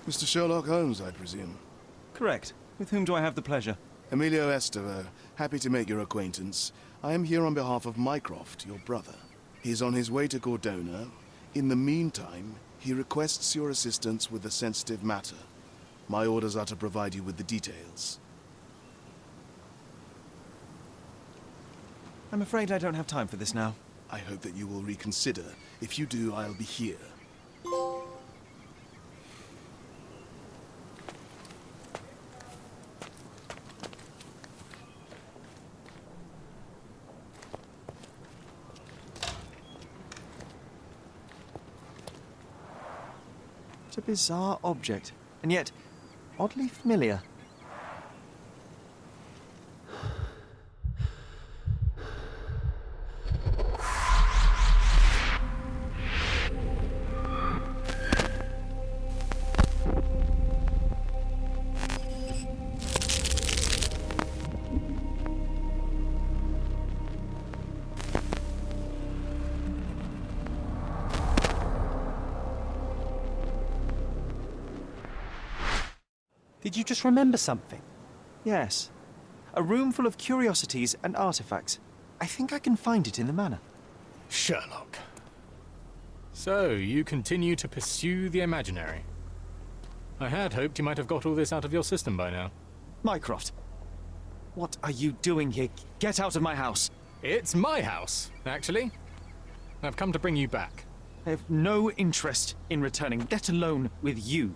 Mr. Sherlock Holmes, I presume. Correct. With whom do I have the pleasure? Emilio Estevez, happy to make your acquaintance. I am here on behalf of Mycroft, your brother. He's on his way to Cordona. In the meantime, he requests your assistance with a sensitive matter. My orders are to provide you with the details. I'm afraid I don't have time for this now. I hope that you will reconsider. If you do, I'll be here. It's a bizarre object, and yet oddly familiar. Did you just remember something? Yes. A room full of curiosities and artifacts. I think I can find it in the manor. Sherlock. So, you continue to pursue the imaginary. I had hoped you might have got all this out of your system by now. Mycroft, what are you doing here? Get out of my house. It's my house, actually. I've come to bring you back. I have no interest in returning, let alone with you.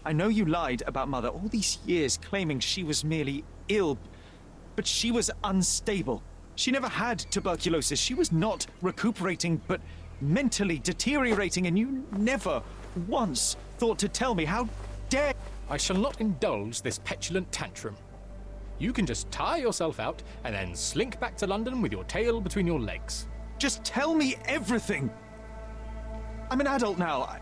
I know you lied about Mother all these years, claiming she was merely ill, but she was unstable. She never had tuberculosis. She was not recuperating, but mentally deteriorating, and you never once thought to tell me. How dare... I shall not indulge this petulant tantrum. You can just tire yourself out and then slink back to London with your tail between your legs. Just tell me everything! I'm an adult now.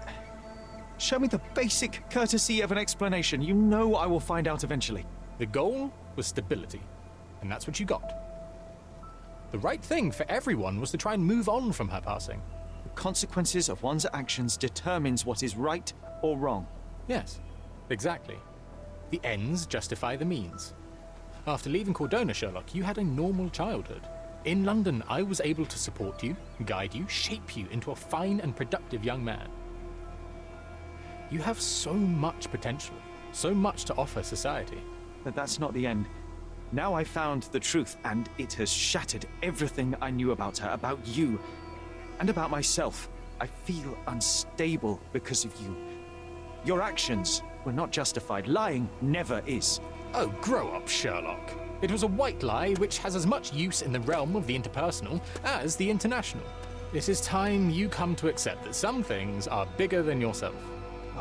Show me the basic courtesy of an explanation. You know I will find out eventually. The goal was stability, and that's what you got. The right thing for everyone was to try and move on from her passing. The consequences of one's actions determines what is right or wrong. Yes, exactly. The ends justify the means. After leaving Cordona, Sherlock, you had a normal childhood. In London, I was able to support you, guide you, shape you into a fine and productive young man. You have so much potential, so much to offer society. But that's not the end. Now I've found the truth, and it has shattered everything I knew about her, about you, and about myself. I feel unstable because of you. Your actions were not justified. Lying never is. Oh, grow up, Sherlock. It was a white lie which has as much use in the realm of the interpersonal as the international. It is time you come to accept that some things are bigger than yourself.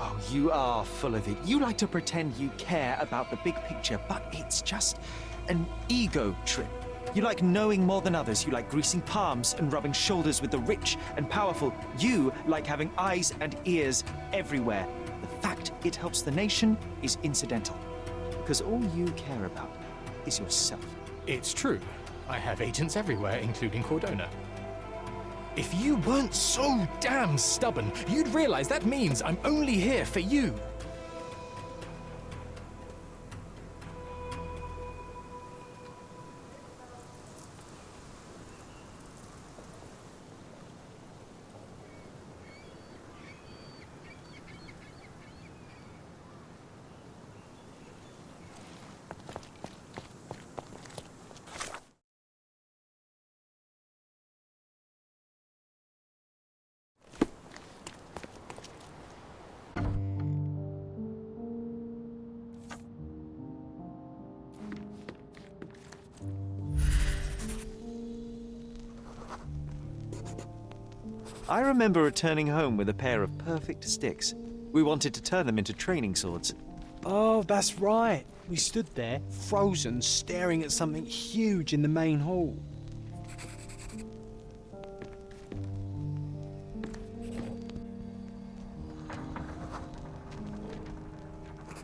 Oh, you are full of it. You like to pretend you care about the big picture, but it's just an ego trip. You like knowing more than others. You like greasing palms and rubbing shoulders with the rich and powerful. You like having eyes and ears everywhere. The fact it helps the nation is incidental, because all you care about is yourself. It's true. I have agents everywhere, including Cordona. If you weren't so damn stubborn, you'd realize that means I'm only here for you. I remember returning home with a pair of perfect sticks. We wanted to turn them into training swords. Oh, that's right. We stood there, frozen, staring at something huge in the main hall.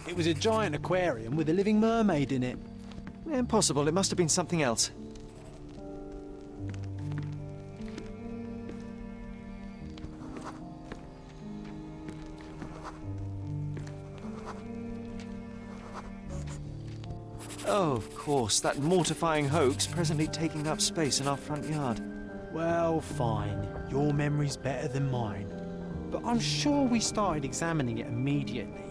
It was a giant aquarium with a living mermaid in it. Impossible. It must have been something else. Oh, of course, that mortifying hoax presently taking up space in our front yard. Well, fine. Your memory's better than mine. But I'm sure we started examining it immediately.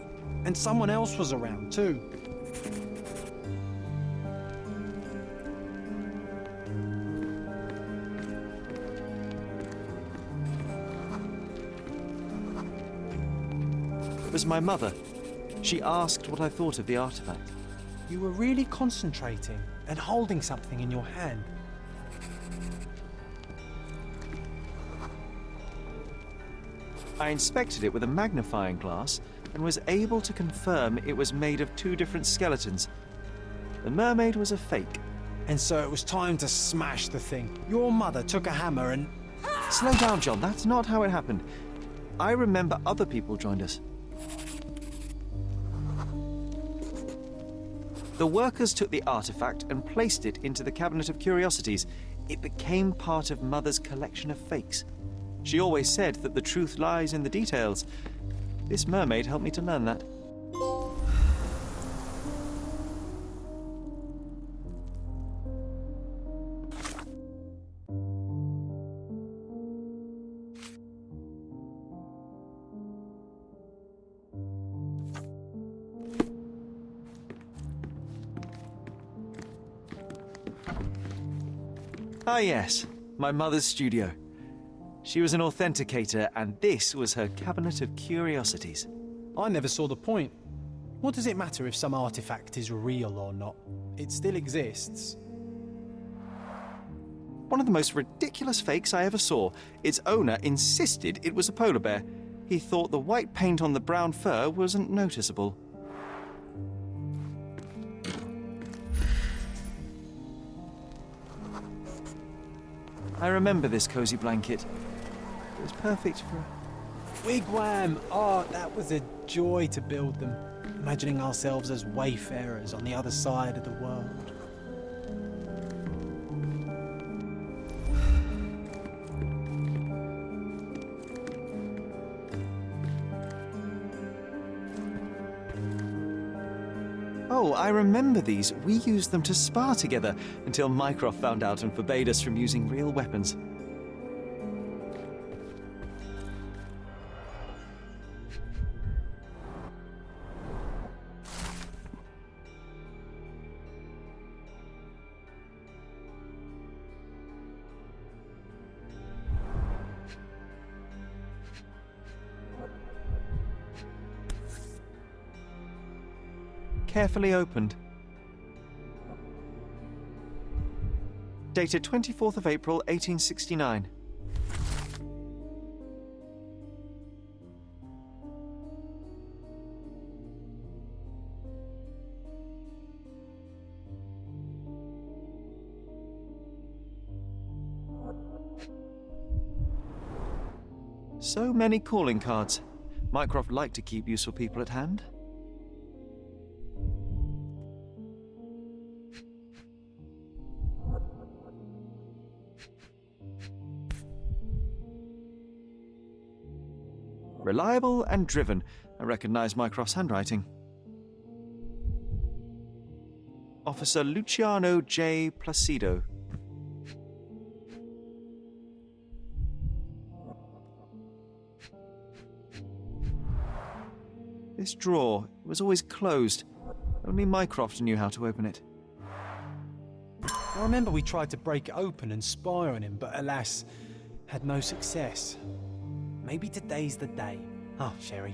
And someone else was around too. It was my mother. She asked what I thought of the artifact. You were really concentrating and holding something in your hand. I inspected it with a magnifying glass and was able to confirm it was made of two different skeletons. The mermaid was a fake. And so it was time to smash the thing. Your mother took a hammer and... Slow down, John. That's not how it happened. I remember other people joined us. The workers took the artifact and placed it into the Cabinet of Curiosities. It became part of Mother's collection of fakes. She always said that the truth lies in the details. This mermaid helped me to learn that. Ah yes, my mother's studio. She was an authenticator, and this was her Cabinet of Curiosities. I never saw the point. What does it matter if some artifact is real or not? It still exists. One of the most ridiculous fakes I ever saw. Its owner insisted it was a polar bear. He thought the white paint on the brown fur wasn't noticeable. I remember this cozy blanket. It was perfect for... Wigwam! Oh, that was a joy to build them. Imagining ourselves as wayfarers on the other side of the world. Oh, I remember these. We used them to spar together until Mycroft found out and forbade us from using real weapons. Carefully opened. Dated 24th of April, 1869. So many calling cards. Mycroft liked to keep useful people at hand. Reliable and driven. I recognize Mycroft's handwriting. Officer Luciano J. Placido. This drawer was always closed. Only Mycroft knew how to open it. I remember we tried to break it open and spy on him, but alas, had no success. Maybe today's the day. Oh, Sherry.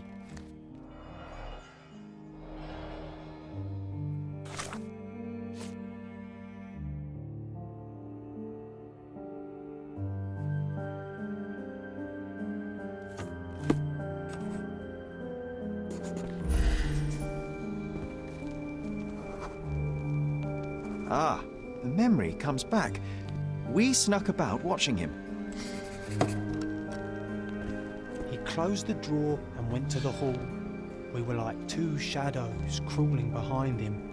Ah, the memory comes back. We snuck about watching him. He closed the drawer and went to the hall. We were like two shadows crawling behind him.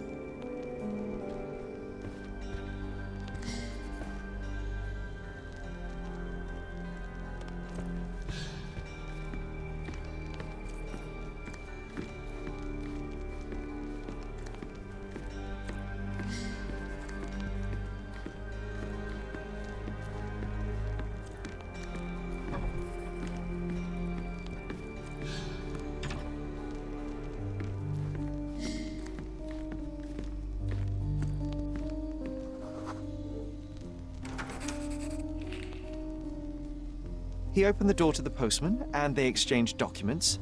He opened the door to the postman, and they exchanged documents.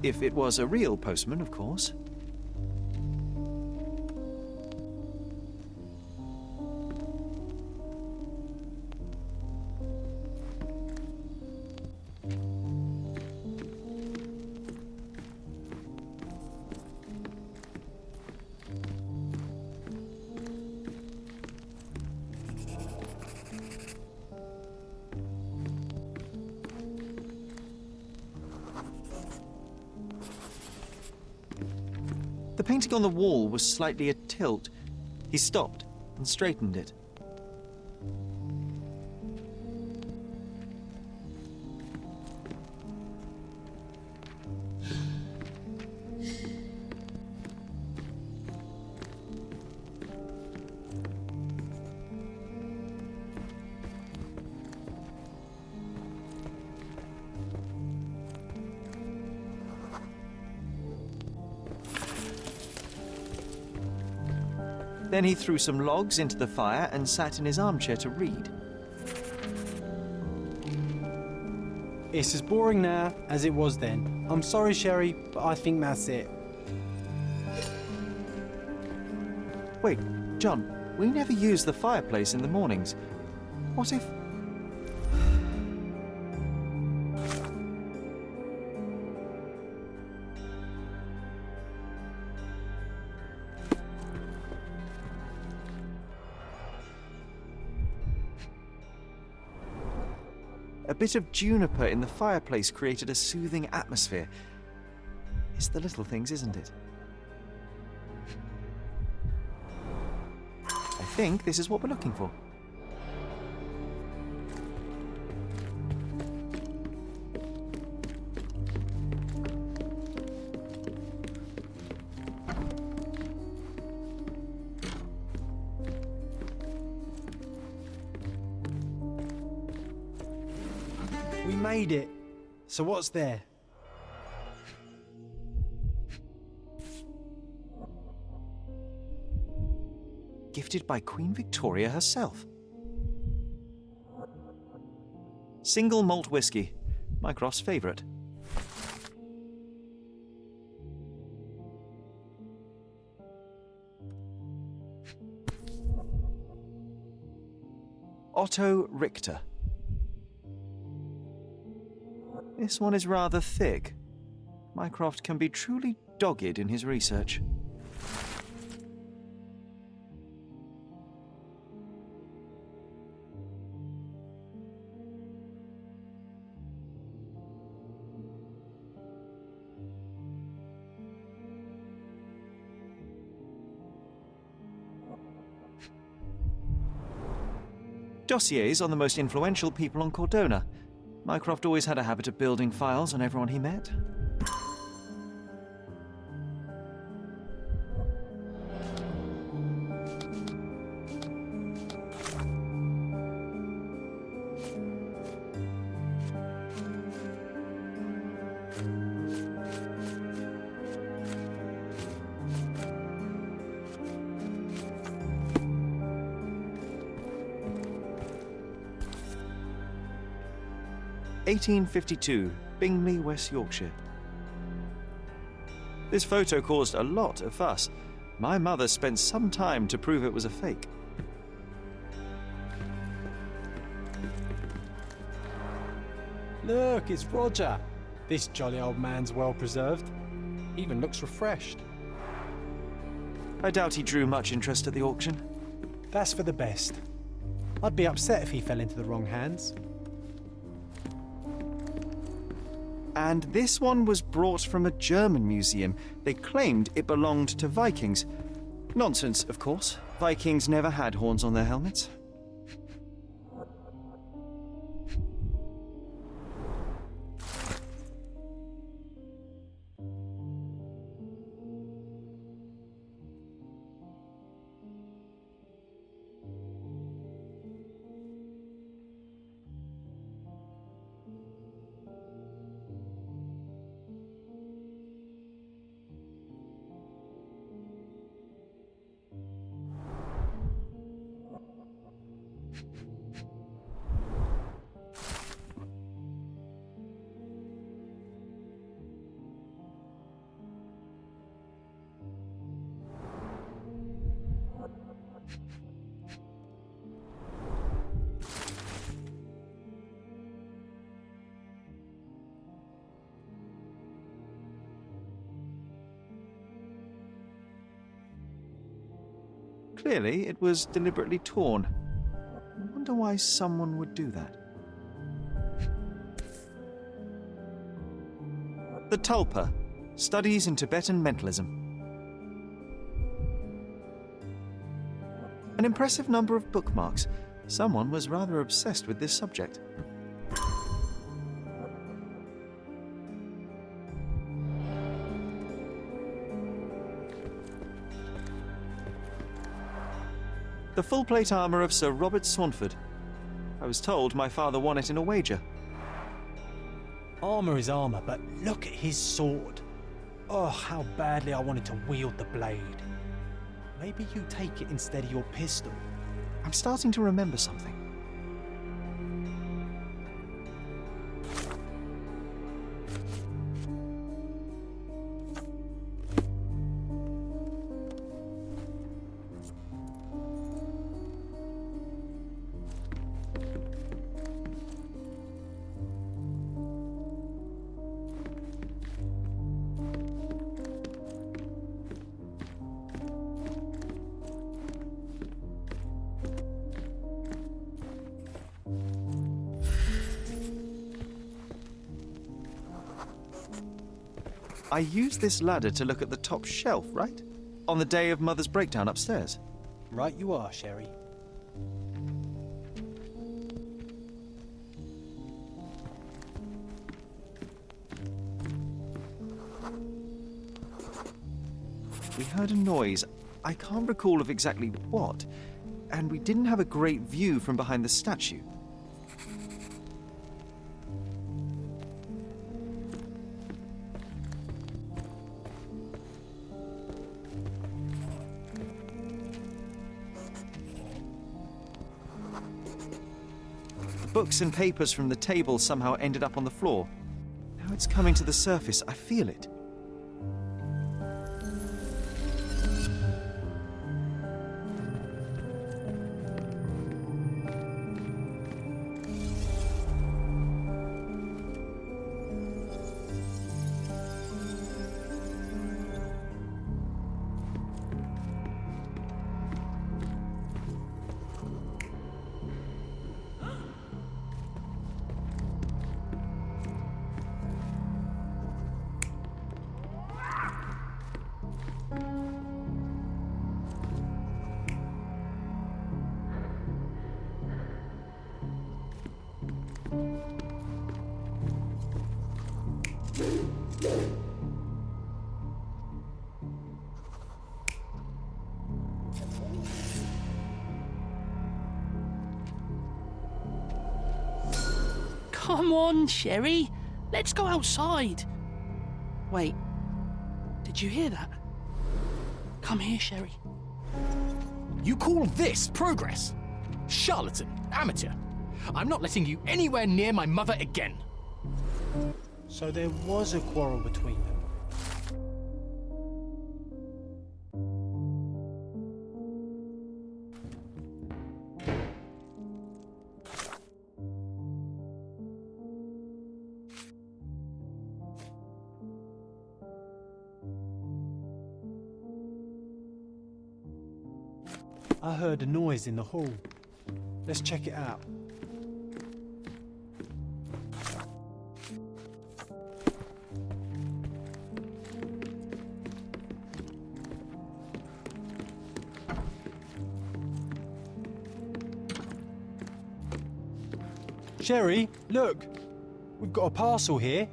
If it was a real postman, of course. The painting on the wall was slightly at tilt. He stopped and straightened it. Then he threw some logs into the fire and sat in his armchair to read. It's as boring now as it was then. I'm sorry, Sherry, but I think that's it. Wait, John, we never use the fireplace in the mornings. What if... A bit of juniper in the fireplace created a soothing atmosphere. It's the little things, isn't it? I think this is what we're looking for. We made it. So what's there? Gifted by Queen Victoria herself. Single malt whiskey, Mycroft's favourite. Otto Richter. This one is rather thick. Mycroft can be truly dogged in his research. Dossiers on the most influential people on Cordona. Mycroft always had a habit of building files on everyone he met. (1852), Bingley, West Yorkshire. This photo caused a lot of fuss. My mother spent some time to prove it was a fake. Look, it's Roger. This jolly old man's well preserved. Even looks refreshed. I doubt he drew much interest at the auction. That's for the best. I'd be upset if he fell into the wrong hands. And this one was brought from a German museum. They claimed it belonged to Vikings. Nonsense, of course. Vikings never had horns on their helmets. Clearly, it was deliberately torn. I wonder why someone would do that. The Tulpa, Studies in Tibetan Mentalism. An impressive number of bookmarks. Someone was rather obsessed with this subject. The full plate armour of Sir Robert Saunford. I was told my father won it in a wager. Armour is armour, but look at his sword. Oh, how badly I wanted to wield the blade. Maybe you take it instead of your pistol. I'm starting to remember something. I used this ladder to look at the top shelf, right? On the day of Mother's breakdown upstairs. Right you are, Sherry. We heard a noise. I can't recall of exactly what, and we didn't have a great view from behind the statue. Books and papers from the table somehow ended up on the floor. Now it's coming to the surface. I feel it. Come on, Sherry. Let's go outside. Wait. Did you hear that? Come here, Sherry. You call this progress? Charlatan, amateur. I'm not letting you anywhere near my mother again. So there was a quarrel between them. I heard a noise in the hall. Let's check it out. Sherry, look! We've got a parcel here.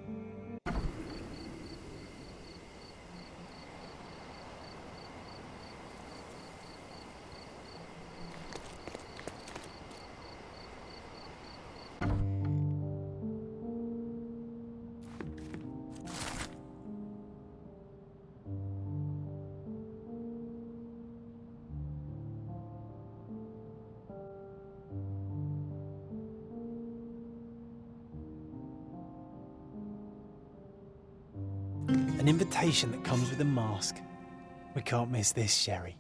An invitation that comes with a mask. We can't miss this, Sherry.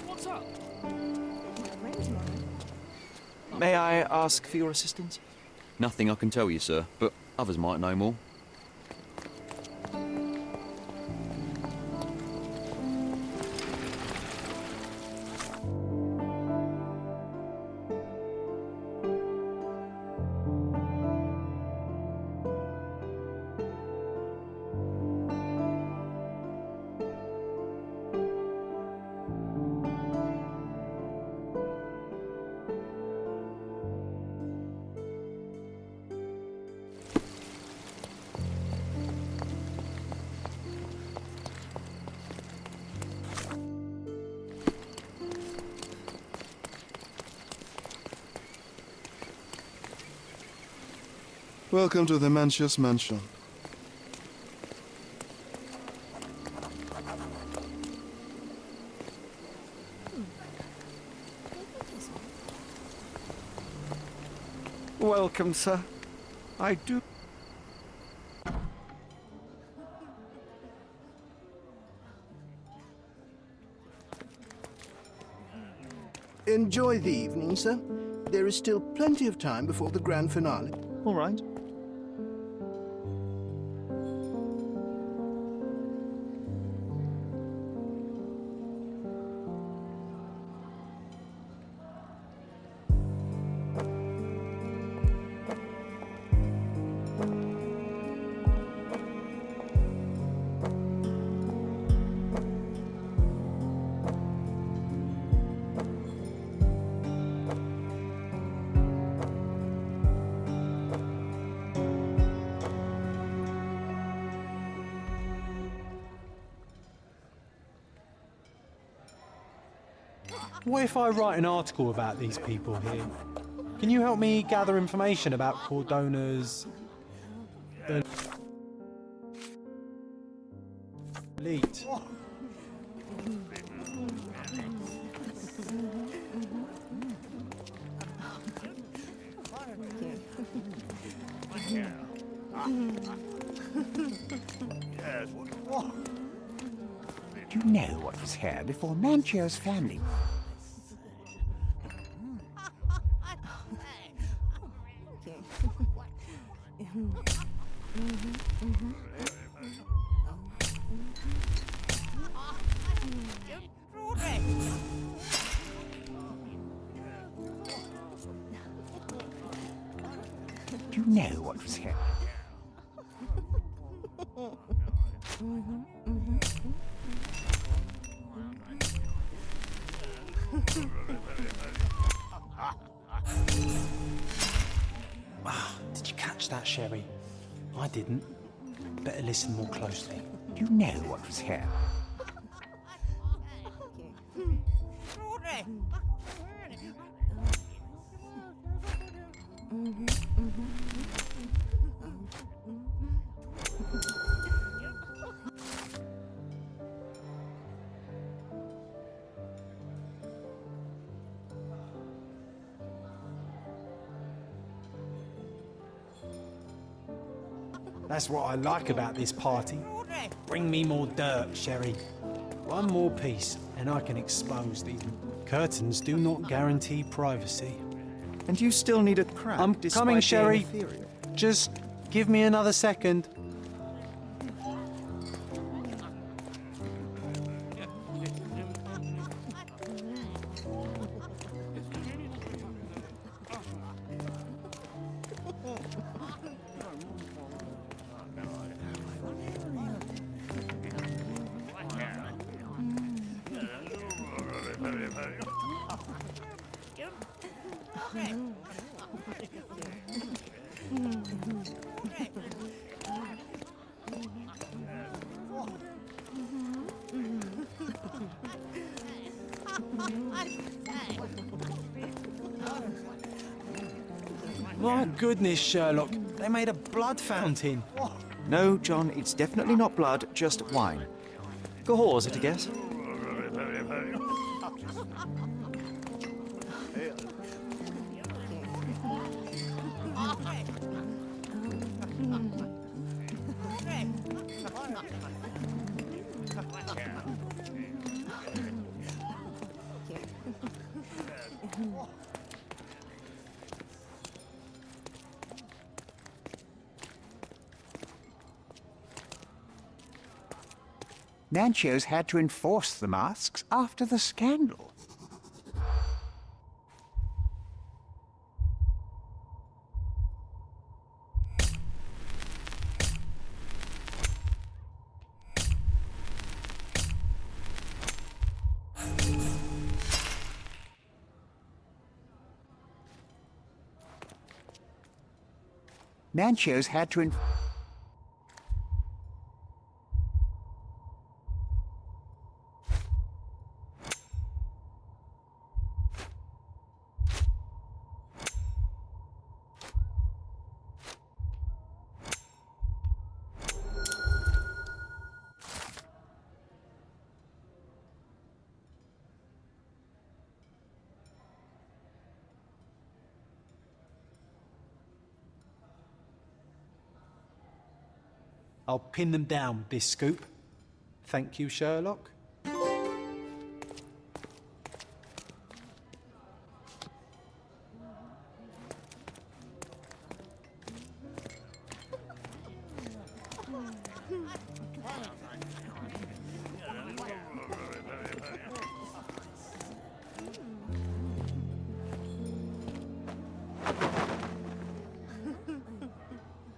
What's up? May I ask for your assistance? Nothing I can tell you, sir, but others might know more. Welcome to the Manchus Mansion. Welcome, sir. I do. Enjoy the evening, sir. There is still plenty of time before the grand finale. All right. What if I write an article about these people here? Can you help me gather information about Cordona's elite? Do you know what was here before Manchio's family? Do you know what was here? Did you catch that, Sherry? I didn't. Better listen more closely. Do you know what was here? That's what I like about this party. Bring me more dirt, Sherry. One more piece, and I can expose these curtains. Do not guarantee privacy. And you still need a crack. I'm despite coming, being Sherry. ethereal. Just give me another second. My goodness, Sherlock. They made a blood fountain. No, John, it's definitely not blood, just wine. Cahors, at a guess. Nancho's had to enforce the masks after the scandal. Nancho's had to I'll pin them down with this scoop. Thank you, Sherlock.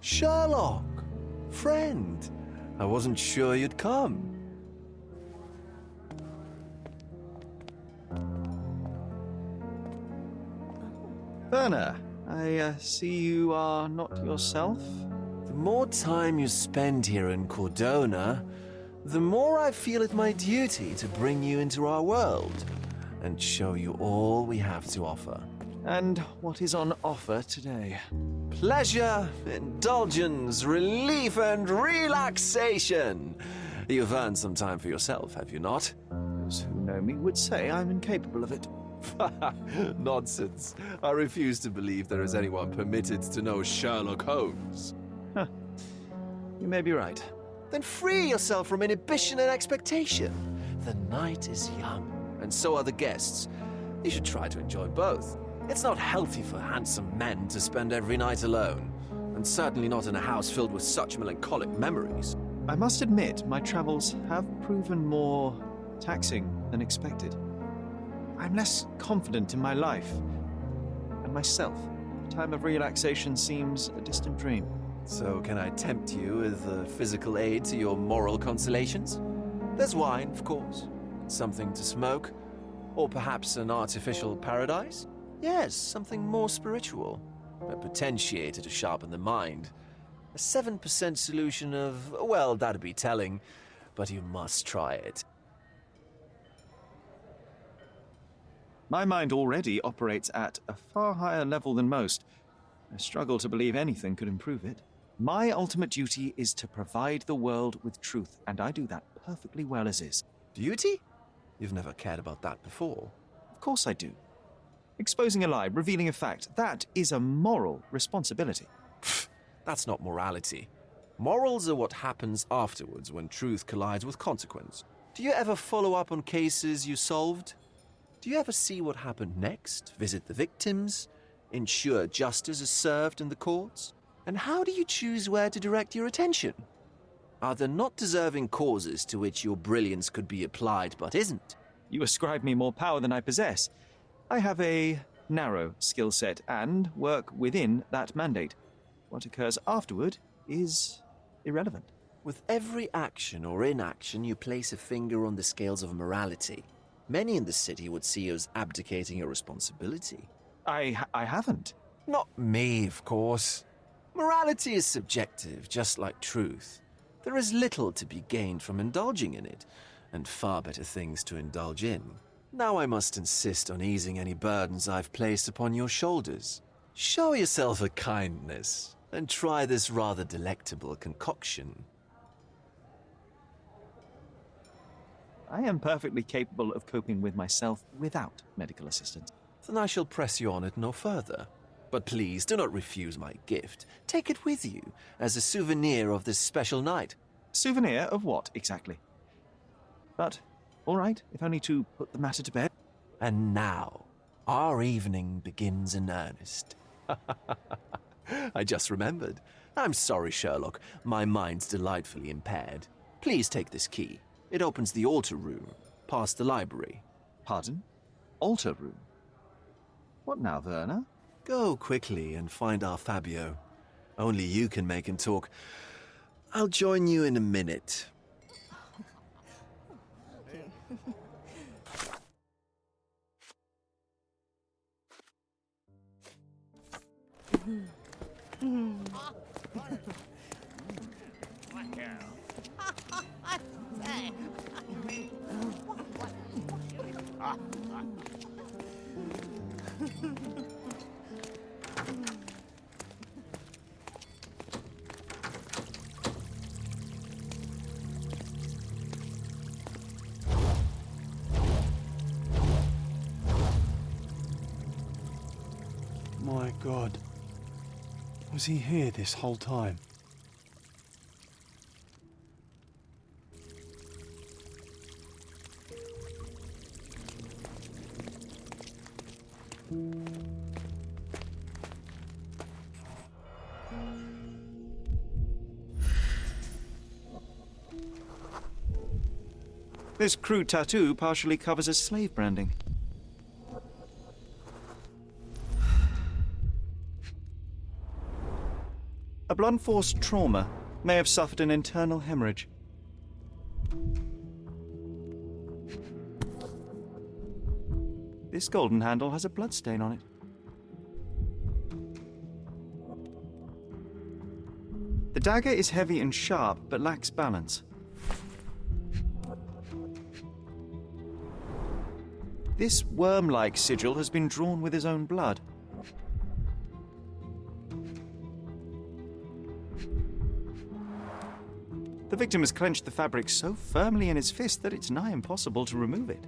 Sherlock! Friend! I wasn't sure you'd come. Werner, I see you are not yourself. The more time you spend here in Cordona, the more I feel it my duty to bring you into our world and show you all we have to offer. And what is on offer today? Pleasure, indulgence, relief, and relaxation. You've earned some time for yourself, have you not? Those who know me would say I'm incapable of it. Nonsense. I refuse to believe there is anyone permitted to know Sherlock Holmes. You may be right. Then free yourself from inhibition and expectation. The night is young, and so are the guests. You should try to enjoy both. It's not healthy for handsome men to spend every night alone, and certainly not in a house filled with such melancholic memories. I must admit, my travels have proven more taxing than expected. I'm less confident in my life and myself. A time of relaxation seems a distant dream. So can I tempt you with a physical aid to your moral consolations? There's wine, of course, something to smoke, or perhaps an artificial paradise? Yes, something more spiritual, a potentiator to sharpen the mind. A 7% solution of, well, that'd be telling, but you must try it. My mind already operates at a far higher level than most. I struggle to believe anything could improve it. My ultimate duty is to provide the world with truth, and I do that perfectly well as is. Duty? You've never cared about that before. Of course I do. Exposing a lie, revealing a fact, that is a moral responsibility. That's not morality. Morals are what happens afterwards when truth collides with consequence. Do you ever follow up on cases you solved? Do you ever see what happened next, visit the victims, ensure justice is served in the courts? And how do you choose where to direct your attention? Are there not deserving causes to which your brilliance could be applied but isn't? You ascribe me more power than I possess. I have a narrow skill set and work within that mandate. What occurs afterward is irrelevant. With every action or inaction, you place a finger on the scales of morality. Many in the city would see you as abdicating your responsibility. I haven't. Not me, of course. Morality is subjective, just like truth. There is little to be gained from indulging in it, and far better things to indulge in. Now I must insist on easing any burdens I've placed upon your shoulders. Show yourself a kindness, and try this rather delectable concoction. I am perfectly capable of coping with myself without medical assistance. Then I shall press you on it no further. But please do not refuse my gift. Take it with you as a souvenir of this special night. Souvenir of what, exactly? But, all right, if only to put the matter to bed. And now, our evening begins in earnest. I just remembered. I'm sorry, Sherlock. My mind's delightfully impaired. Please take this key. It opens the altar room, past the library. Pardon? Altar room? What now, Werner? Go quickly and find our Fabio. Only you can make him talk. I'll join you in a minute. My God. Was he here this whole time? This crude tattoo partially covers as slave branding. A blunt force trauma may have suffered an internal hemorrhage. This golden handle has a bloodstain on it. The dagger is heavy and sharp, but lacks balance. This worm-like sigil has been drawn with his own blood. The victim has clenched the fabric so firmly in his fist that it's nigh impossible to remove it.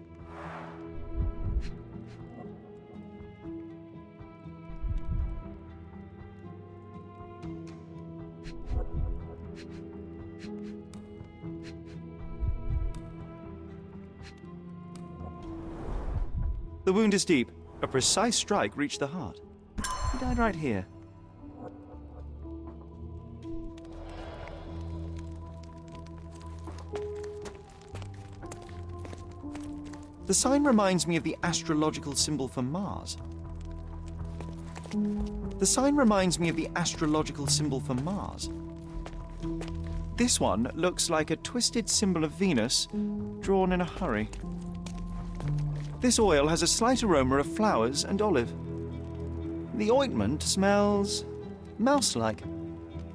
The wound is deep. A precise strike reached the heart. He died right here. The sign reminds me of the astrological symbol for Mars. The sign reminds me of the astrological symbol for Mars. This one looks like a twisted symbol of Venus, drawn in a hurry. This oil has a slight aroma of flowers and olive. The ointment smells mouse-like.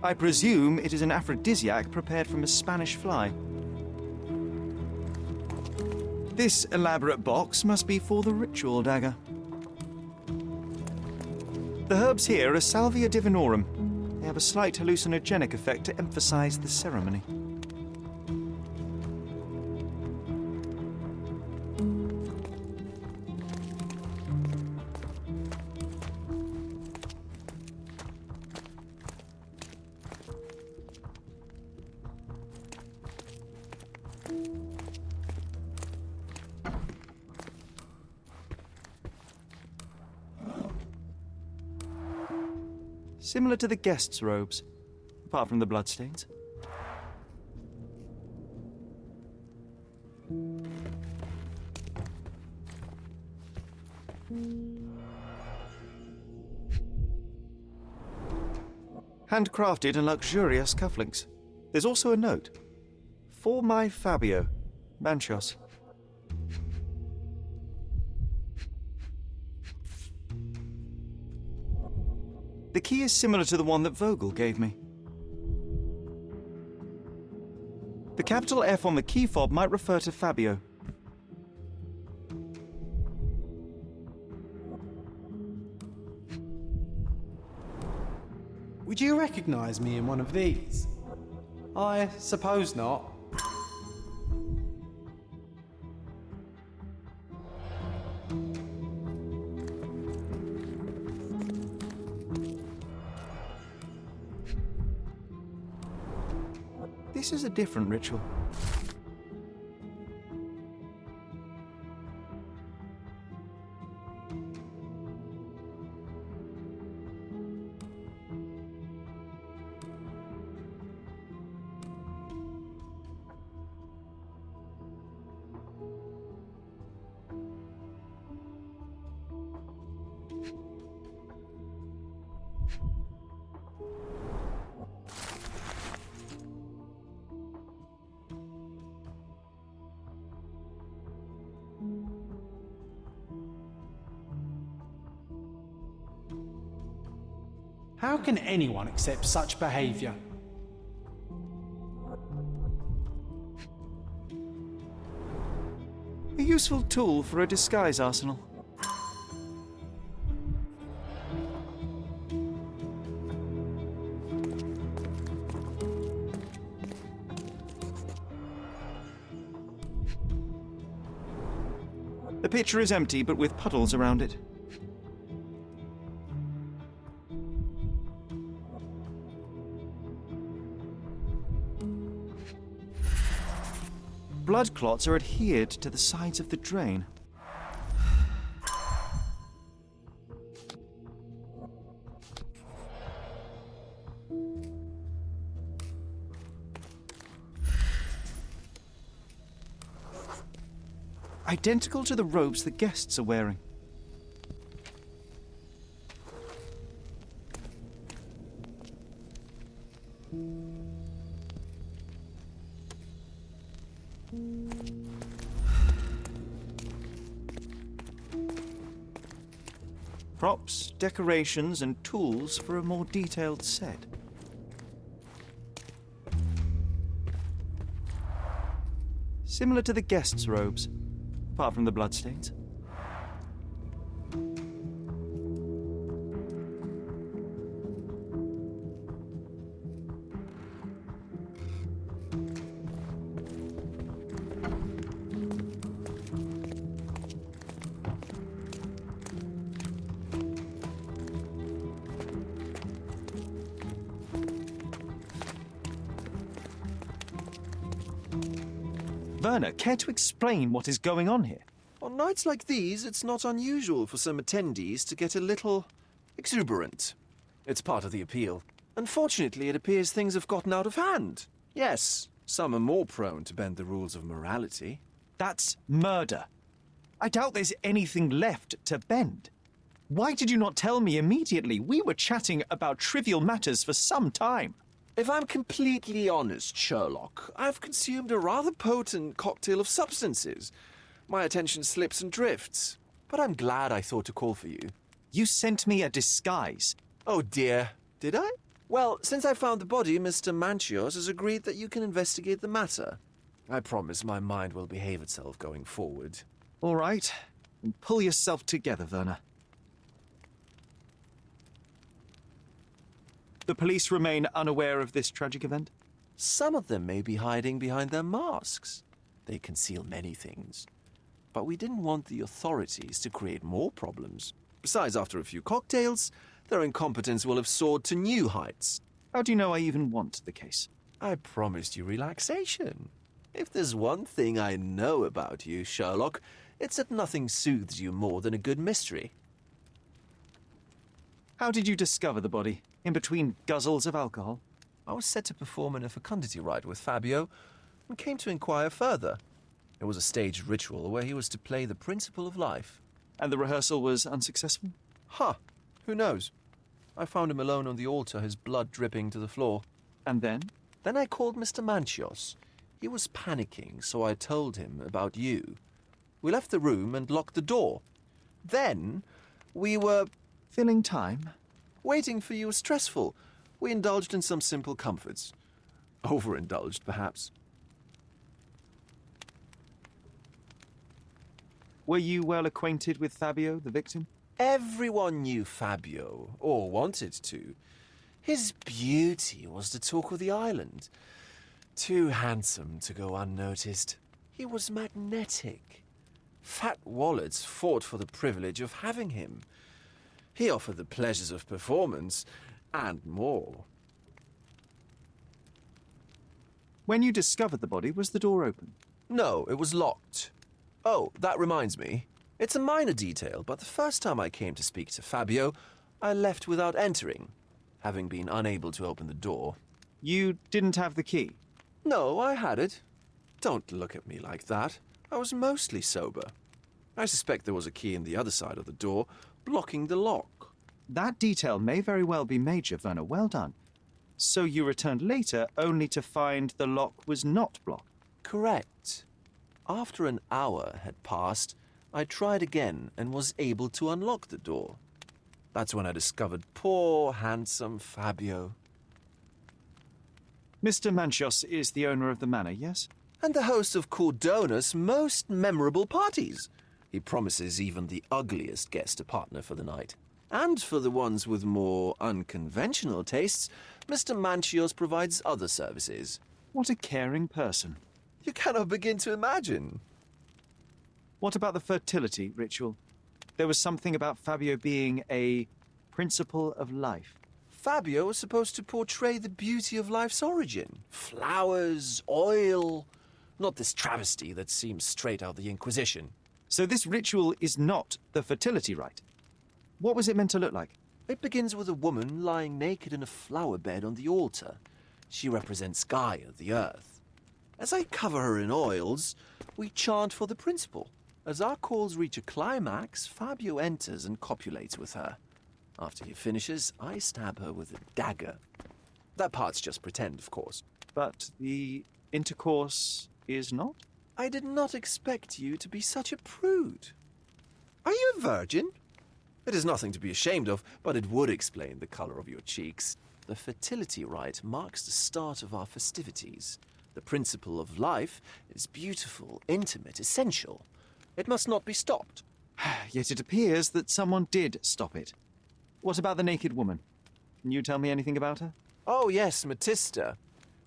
I presume it is an aphrodisiac prepared from a Spanish fly. This elaborate box must be for the ritual dagger. The herbs here are Salvia divinorum. They have a slight hallucinogenic effect to emphasize the ceremony. Similar to the guests' robes, apart from the bloodstains. Handcrafted and luxurious cufflinks. There's also a note. For my Fabio, Manchos. The key is similar to the one that Vogel gave me. The capital F on the key fob might refer to Fabio. Would you recognize me in one of these? I suppose not. This is a different ritual. How can anyone accept such behavior? A useful tool for a disguise arsenal. The pitcher is empty, but with puddles around it. Blood clots are adhered to the sides of the drain. Identical to the robes the guests are wearing. Props, decorations, and tools for a more detailed set. Similar to the guests' robes, apart from the bloodstains. Werner, care to explain what is going on here? On nights like these, it's not unusual for some attendees to get a little exuberant. It's part of the appeal. Unfortunately, it appears things have gotten out of hand. Yes, some are more prone to bend the rules of morality. That's murder. I doubt there's anything left to bend. Why did you not tell me immediately? We were chatting about trivial matters for some time. If I'm completely honest, Sherlock, I've consumed a rather potent cocktail of substances. My attention slips and drifts. But I'm glad I thought to call for you. You sent me a disguise. Oh dear, did I? Well, since I found the body, Mr. Manchios has agreed that you can investigate the matter. I promise my mind will behave itself going forward. All right. Then pull yourself together, Werner. The police remain unaware of this tragic event? Some of them may be hiding behind their masks. They conceal many things. But we didn't want the authorities to create more problems. Besides, after a few cocktails, their incompetence will have soared to new heights. How do you know I even want the case? I promised you relaxation. If there's one thing I know about you, Sherlock, it's that nothing soothes you more than a good mystery. How did you discover the body? In between guzzles of alcohol? I was set to perform in a fecundity rite with Fabio and came to inquire further. It was a staged ritual where he was to play the principle of life. And the rehearsal was unsuccessful? Huh. Who knows? I found him alone on the altar, his blood dripping to the floor. And then? Then I called Mr. Manchios. He was panicking, so I told him about you. We left the room and locked the door. Then we were... Filling time? Waiting for you was stressful. We indulged in some simple comforts. Overindulged, perhaps. Were you well acquainted with Fabio, the victim? Everyone knew Fabio, or wanted to. His beauty was the talk of the island. Too handsome to go unnoticed. He was magnetic. Fat wallets fought for the privilege of having him. He offered the pleasures of performance, and more. When you discovered the body, was the door open? No, it was locked. Oh, that reminds me. It's a minor detail, but the first time I came to speak to Fabio, I left without entering, having been unable to open the door. You didn't have the key? No, I had it. Don't look at me like that. I was mostly sober. I suspect there was a key in the other side of the door, blocking the lock. That detail may very well be major, Werner. Well done. So you returned later only to find the lock was not blocked? Correct. After an hour had passed, I tried again and was able to unlock the door. That's when I discovered poor, handsome Fabio. Mr. Manchios is the owner of the manor, yes? And the host of Cordona's most memorable parties. He promises even the ugliest guest a partner for the night. And for the ones with more unconventional tastes, Mr. Manchios provides other services. What a caring person. You cannot begin to imagine. What about the fertility ritual? There was something about Fabio being a principle of life. Fabio was supposed to portray the beauty of life's origin. Flowers, oil. Not this travesty that seems straight out of the Inquisition. So this ritual is not the fertility rite. What was it meant to look like? It begins with a woman lying naked in a flower bed on the altar. She represents Gaia, the earth. As I cover her in oils, we chant for the principle. As our calls reach a climax, Fabio enters and copulates with her. After he finishes, I stab her with a dagger. That part's just pretend, of course. But the intercourse is not? I did not expect you to be such a prude. Are you a virgin? It is nothing to be ashamed of, but it would explain the color of your cheeks. The fertility rite marks the start of our festivities. The principle of life is beautiful, intimate, essential. It must not be stopped. Yet it appears that someone did stop it. What about the naked woman? Can you tell me anything about her? Oh, yes, Matista.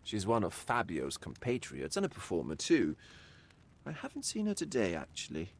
She's one of Fabio's compatriots and a performer, too. I haven't seen her today, actually.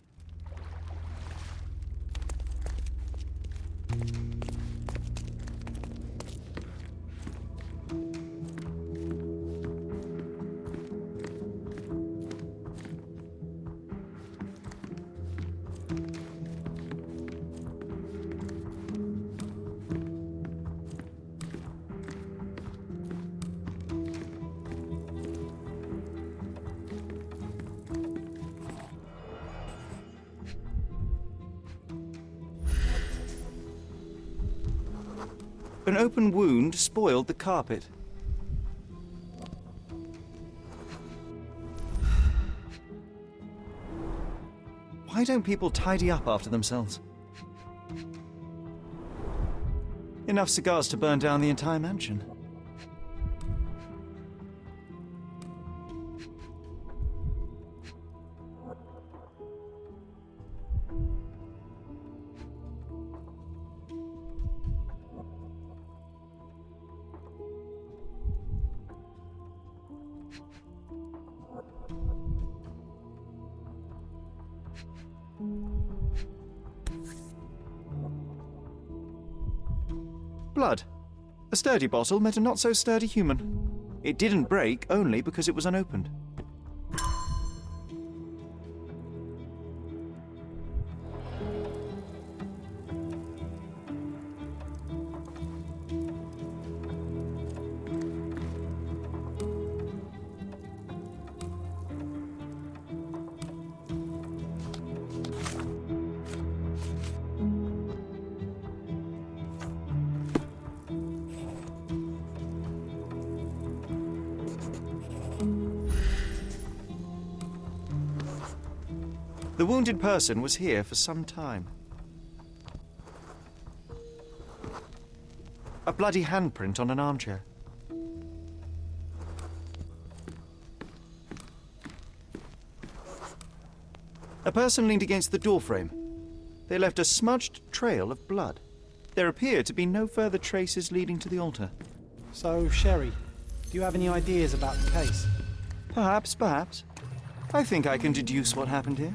An open wound spoiled the carpet. Why don't people tidy up after themselves? Enough cigars to burn down the entire mansion. Blood. A sturdy bottle met a not-so-sturdy human. It didn't break only because it was unopened. The wounded person was here for some time. A bloody handprint on an armchair. A person leaned against the doorframe. They left a smudged trail of blood. There appear to be no further traces leading to the altar. So, Sherry, do you have any ideas about the case? Perhaps. I think I can deduce what happened here.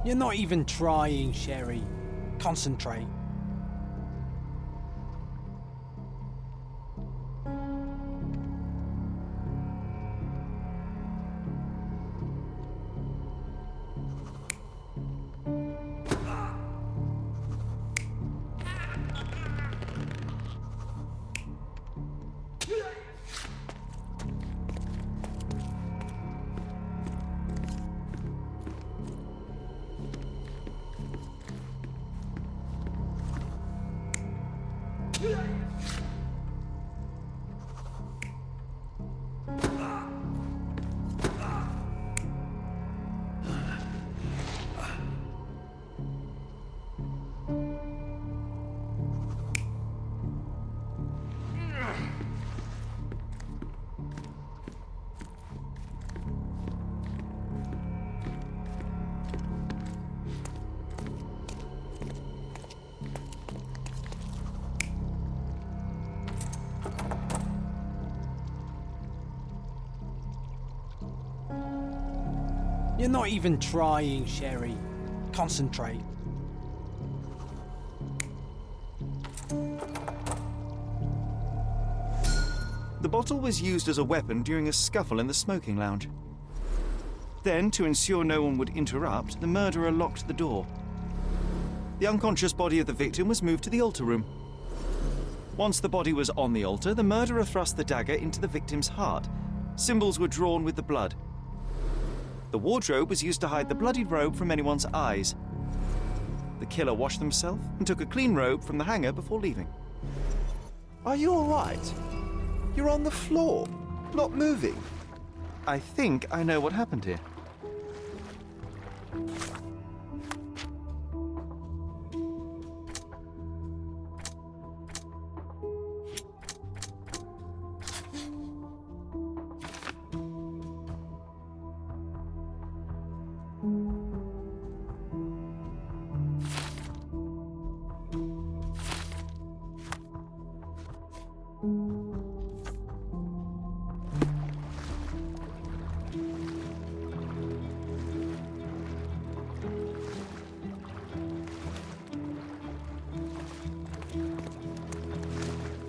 You're not even trying, Sherry. Concentrate. You're not even trying, Sherry. Concentrate. The bottle was used as a weapon during a scuffle in the smoking lounge. Then, to ensure no one would interrupt, the murderer locked the door. The unconscious body of the victim was moved to the altar room. Once the body was on the altar, the murderer thrust the dagger into the victim's heart. Symbols were drawn with the blood. The wardrobe was used to hide the bloodied robe from anyone's eyes. The killer washed himself and took a clean robe from the hanger before leaving. Are you all right? You're on the floor, not moving. I think I know what happened here.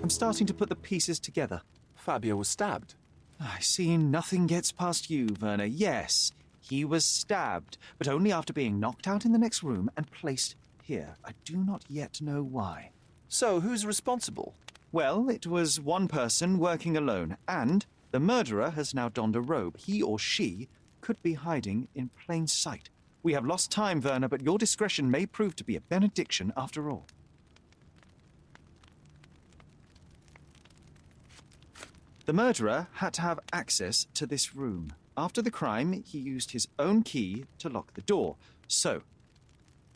I'm starting to put the pieces together. Fabio was stabbed. I see nothing gets past you, Werner. Yes, He was stabbed, but only after being knocked out in the next room and placed here. I do not yet know why. So, who's responsible? Well, it was one person working alone, and the murderer has now donned a robe. He or she could be hiding in plain sight. We have lost time, Werner, but your discretion may prove to be a benediction after all. The murderer had to have access to this room. After the crime, he used his own key to lock the door. So,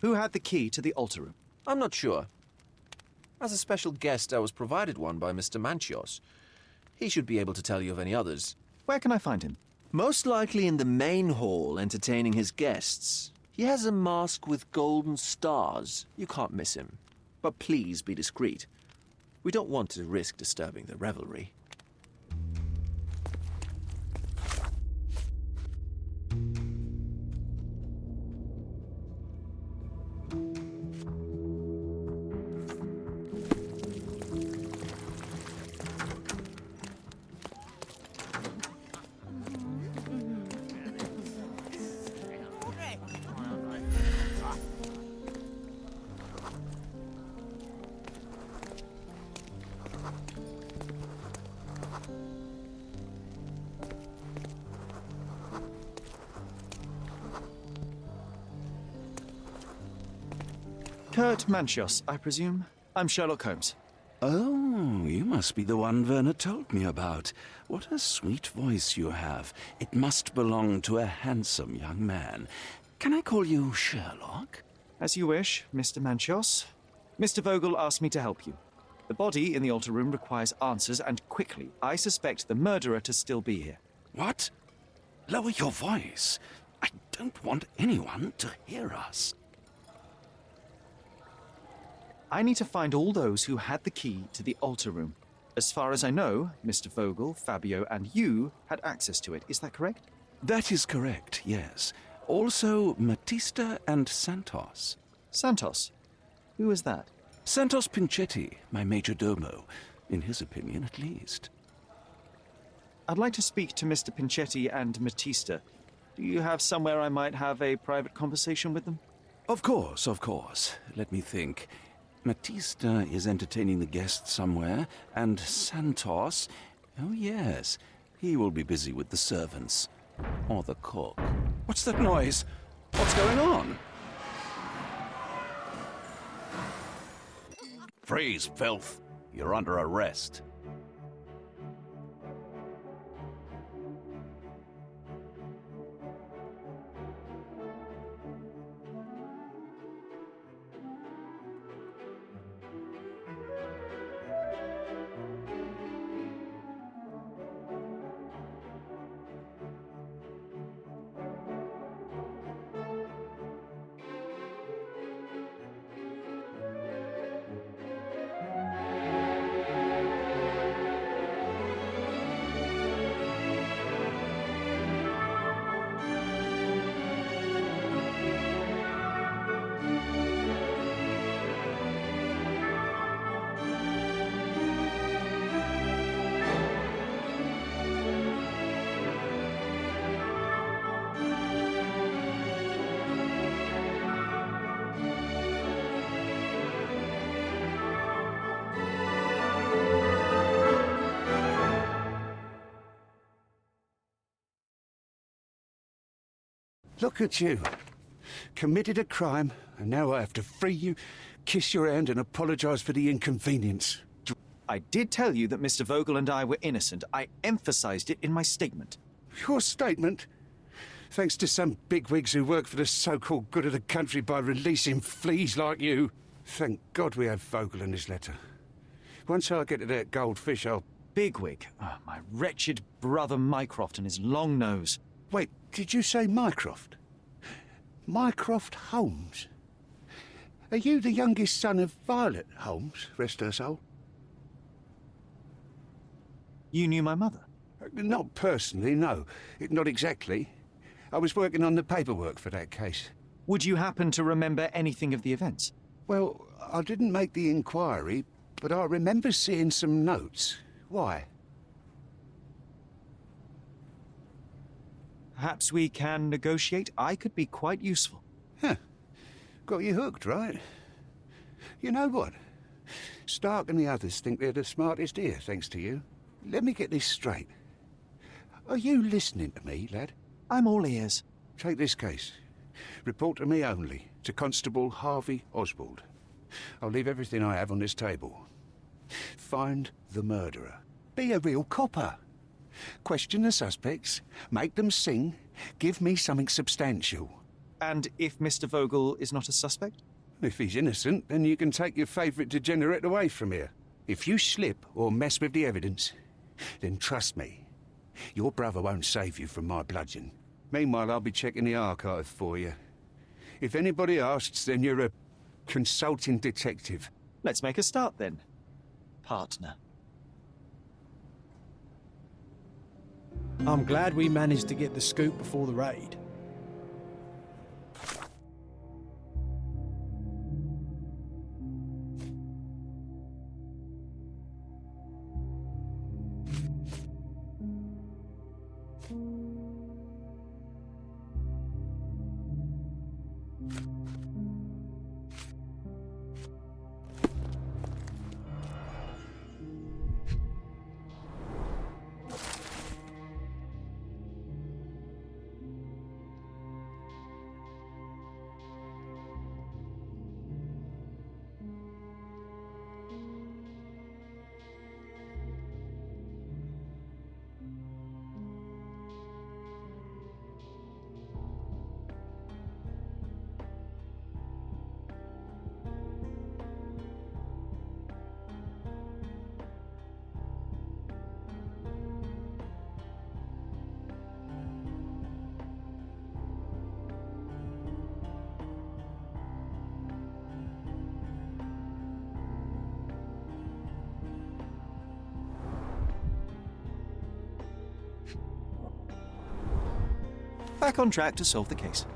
who had the key to the altar room? I'm not sure. As a special guest, I was provided one by Mr. Manchios. He should be able to tell you of any others. Where can I find him? Most likely in the main hall, entertaining his guests. He has a mask with golden stars. You can't miss him. But please be discreet. We don't want to risk disturbing the revelry. Kurt Manchios, I presume? I'm Sherlock Holmes. Oh, you must be the one Werner told me about. What a sweet voice you have. It must belong to a handsome young man. Can I call you Sherlock? As you wish, Mr. Manchios. Mr. Vogel asked me to help you. The body in the altar room requires answers, and quickly. I suspect the murderer to still be here. What? Lower your voice. I don't want anyone to hear us. I need to find all those who had the key to the altar room. As far as I know, Mr. Vogel, Fabio, and you had access to it. Is that correct? That is correct, yes. Also, Matista and Santos. Santos? Who is that? Santos Pinchetti, my major domo. In his opinion, at least. I'd like to speak to Mr. Pinchetti and Matista. Do you have somewhere I might have a private conversation with them? Of course, of course. Let me think. Matista is entertaining the guests somewhere, and Santos... Oh, yes. He will be busy with the servants. Or the cook. What's that noise? What's going on? Freeze, filth. You're under arrest. Look at you. Committed a crime, and now I have to free you, kiss your hand, and apologise for the inconvenience. I did tell you that Mr. Vogel and I were innocent. I emphasized it in my statement. Your statement? Thanks to some bigwigs who work for the so-called good of the country by releasing fleas like you. Thank God we have Vogel in his letter. Once I get to that goldfish, I'll... Bigwig? Oh, my wretched brother Mycroft and his long nose. Wait, did you say Mycroft? Mycroft Holmes? Are you the youngest son of Violet Holmes, rest her soul? You knew my mother? Not personally, no. Not exactly. I was working on the paperwork for that case. Would you happen to remember anything of the events? Well, I didn't make the inquiry, but I remember seeing some notes. Why? Perhaps we can negotiate. I could be quite useful. Huh. Got you hooked, right? You know what? Stark and the others think they're the smartest here, thanks to you. Let me get this straight. Are you listening to me, lad? I'm all ears. Take this case. Report to me only, to Constable Harvey Oswald. I'll leave everything I have on this table. Find the murderer. Be a real copper. Question the suspects, make them sing, give me something substantial. And if Mr. Vogel is not a suspect? If he's innocent, then you can take your favourite degenerate away from here. If you slip or mess with the evidence, then trust me, your brother won't save you from my bludgeon. Meanwhile, I'll be checking the archive for you. If anybody asks, then you're a consulting detective. Let's make a start then, partner. I'm glad we managed to get the scoop before the raid. Back on track to solve the case.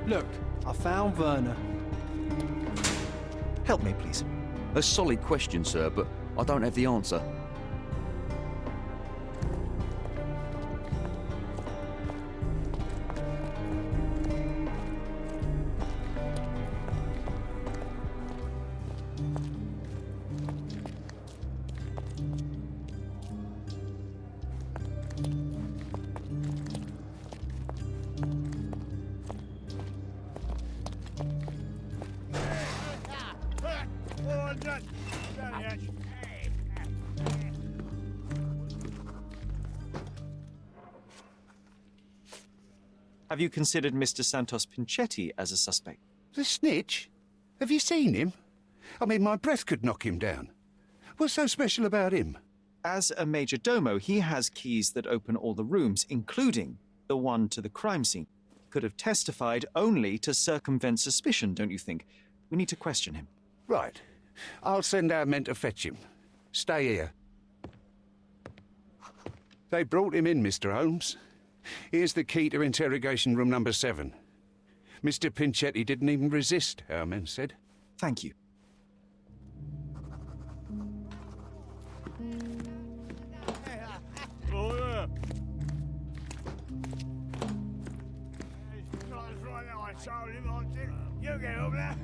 Look, I found Werner. Help me, please. A solid question, sir, but I don't have the answer. Have you considered Mr. Santos Pinchetti as a suspect? The snitch? Have you seen him? I mean, my breath could knock him down. What's so special about him? As a major domo, he has keys that open all the rooms, including the one to the crime scene. Could have testified only to circumvent suspicion, don't you think? We need to question him. Right. I'll send our men to fetch him. Stay here. They brought him in, Mr. Holmes. Here's the key to interrogation room number 7. Mr. Pinchetti didn't even resist, our men said. Thank you. You get over there.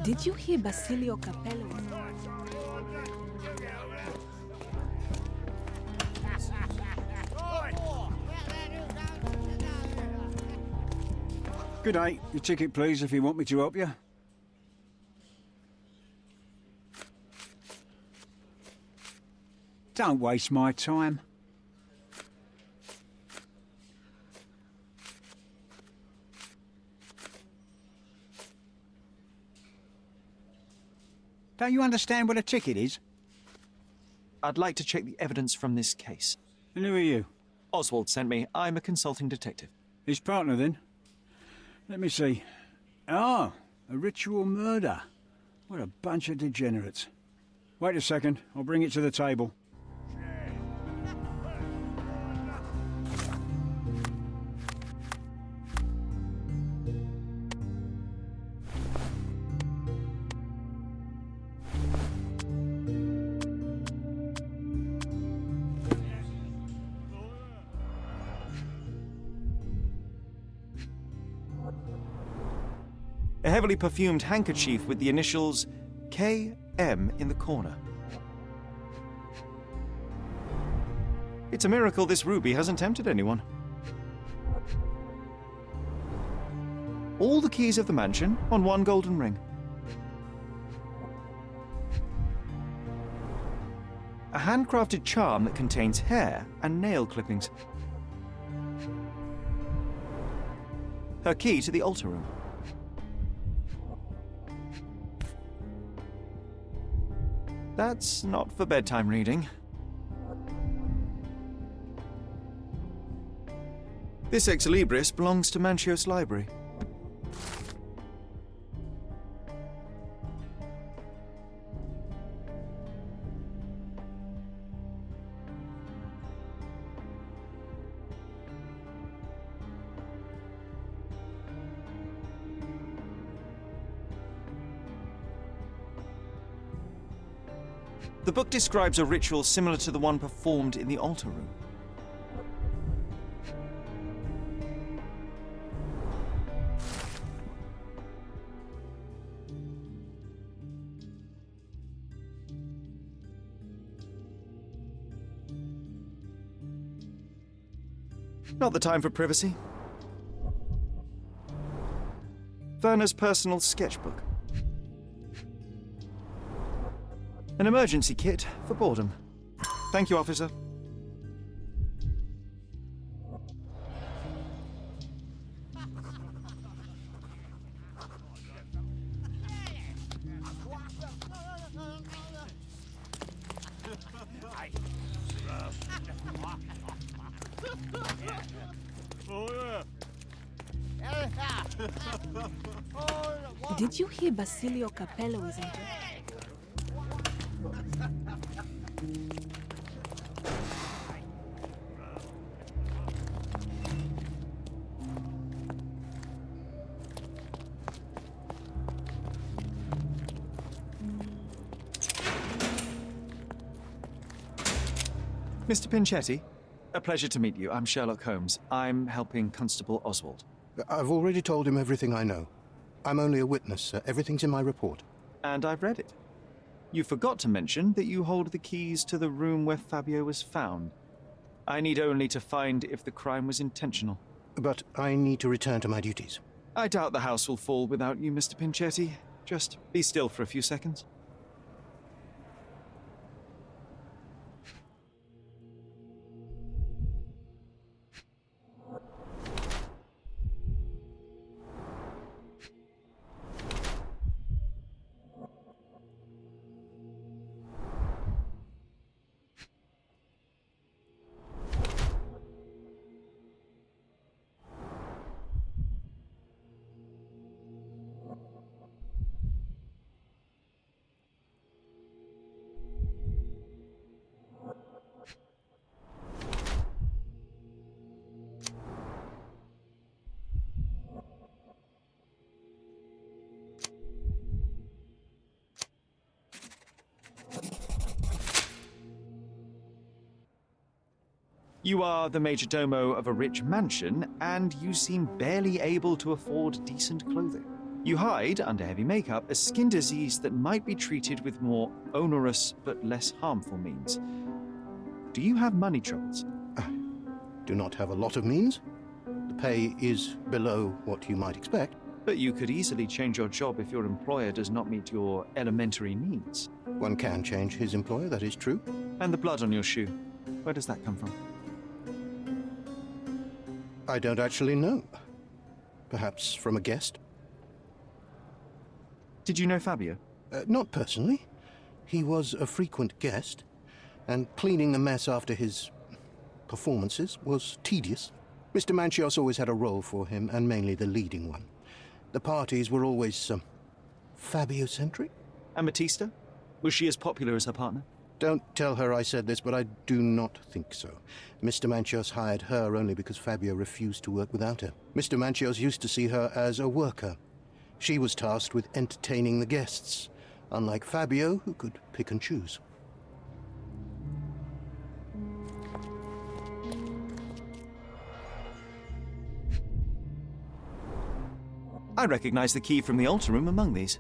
Did you hear Basilio Capello? Good day. Your ticket, please, if you want me to help you. Don't waste my time. Don't you understand what a ticket is? I'd like to check the evidence from this case. And who are you? Oswald sent me. I'm a consulting detective. His partner, then? Let me see. Ah, a ritual murder. What a bunch of degenerates. Wait a second. I'll bring it to the table. A heavily perfumed handkerchief with the initials KM in the corner. It's a miracle this ruby hasn't tempted anyone. All the keys of the mansion on one golden ring. A handcrafted charm that contains hair and nail clippings. Her key to the altar room. That's not for bedtime reading. This ex libris belongs to Manchios Library. The book describes a ritual similar to the one performed in the altar room. Not the time for privacy. Werner's personal sketchbook. An emergency kit for boredom. Thank you, officer. Did you hear Basilio Capello is in jail? Mr. Pinchetti, a pleasure to meet you. I'm Sherlock Holmes. I'm helping Constable Oswald. I've already told him everything I know. I'm only a witness, sir. Everything's in my report. And I've read it. You forgot to mention that you hold the keys to the room where Fabio was found. I need only to find if the crime was intentional. But I need to return to my duties. I doubt the house will fall without you, Mr. Pinchetti. Just be still for a few seconds. You are the major domo of a rich mansion, and you seem barely able to afford decent clothing. You hide under heavy makeup a skin disease that might be treated with more onerous but less harmful means. Do you have money troubles? Do not have a lot of means. The pay is below what you might expect. But you could easily change your job if your employer does not meet your elementary needs. One can change his employer, that is true. And the blood on your shoe, where does that come from? I don't actually know. Perhaps from a guest? Did you know Fabio? Not personally. He was a frequent guest, and cleaning the mess after his performances was tedious. Mr. Manchios always had a role for him, and mainly the leading one. The parties were always, Fabio-centric. And Batista? Was she as popular as her partner? Don't tell her I said this, but I do not think so. Mr. Manchios hired her only because Fabio refused to work without her. Mr. Manchios used to see her as a worker. She was tasked with entertaining the guests, unlike Fabio, who could pick and choose. I recognize the key from the altar room among these.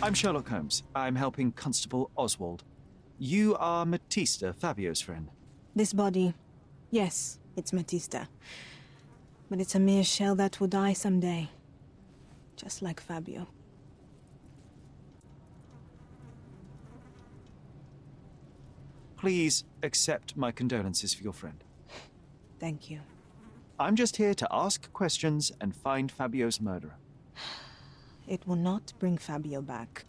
I'm Sherlock Holmes. I'm helping Constable Oswald. You are Matista, Fabio's friend. This body, yes, it's Matista. But it's a mere shell that will die someday. Just like Fabio. Please accept my condolences for your friend. Thank you. I'm just here to ask questions and find Fabio's murderer. It will not bring Fabio back.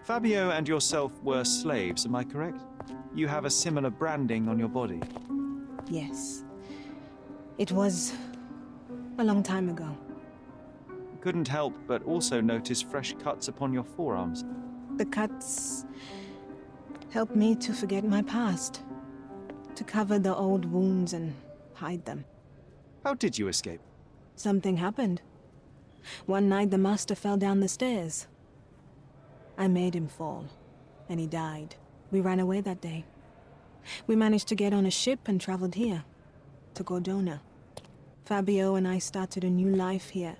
Fabio and yourself were slaves, am I correct? You have a similar branding on your body. Yes. It was a long time ago. Couldn't help but also notice fresh cuts upon your forearms. The cuts helped me to forget my past, to cover the old wounds and hide them. How did you escape? Something happened. One night the master fell down the stairs. I made him fall, and he died. We ran away that day. We managed to get on a ship and traveled here, to Cordona. Fabio and I started a new life here.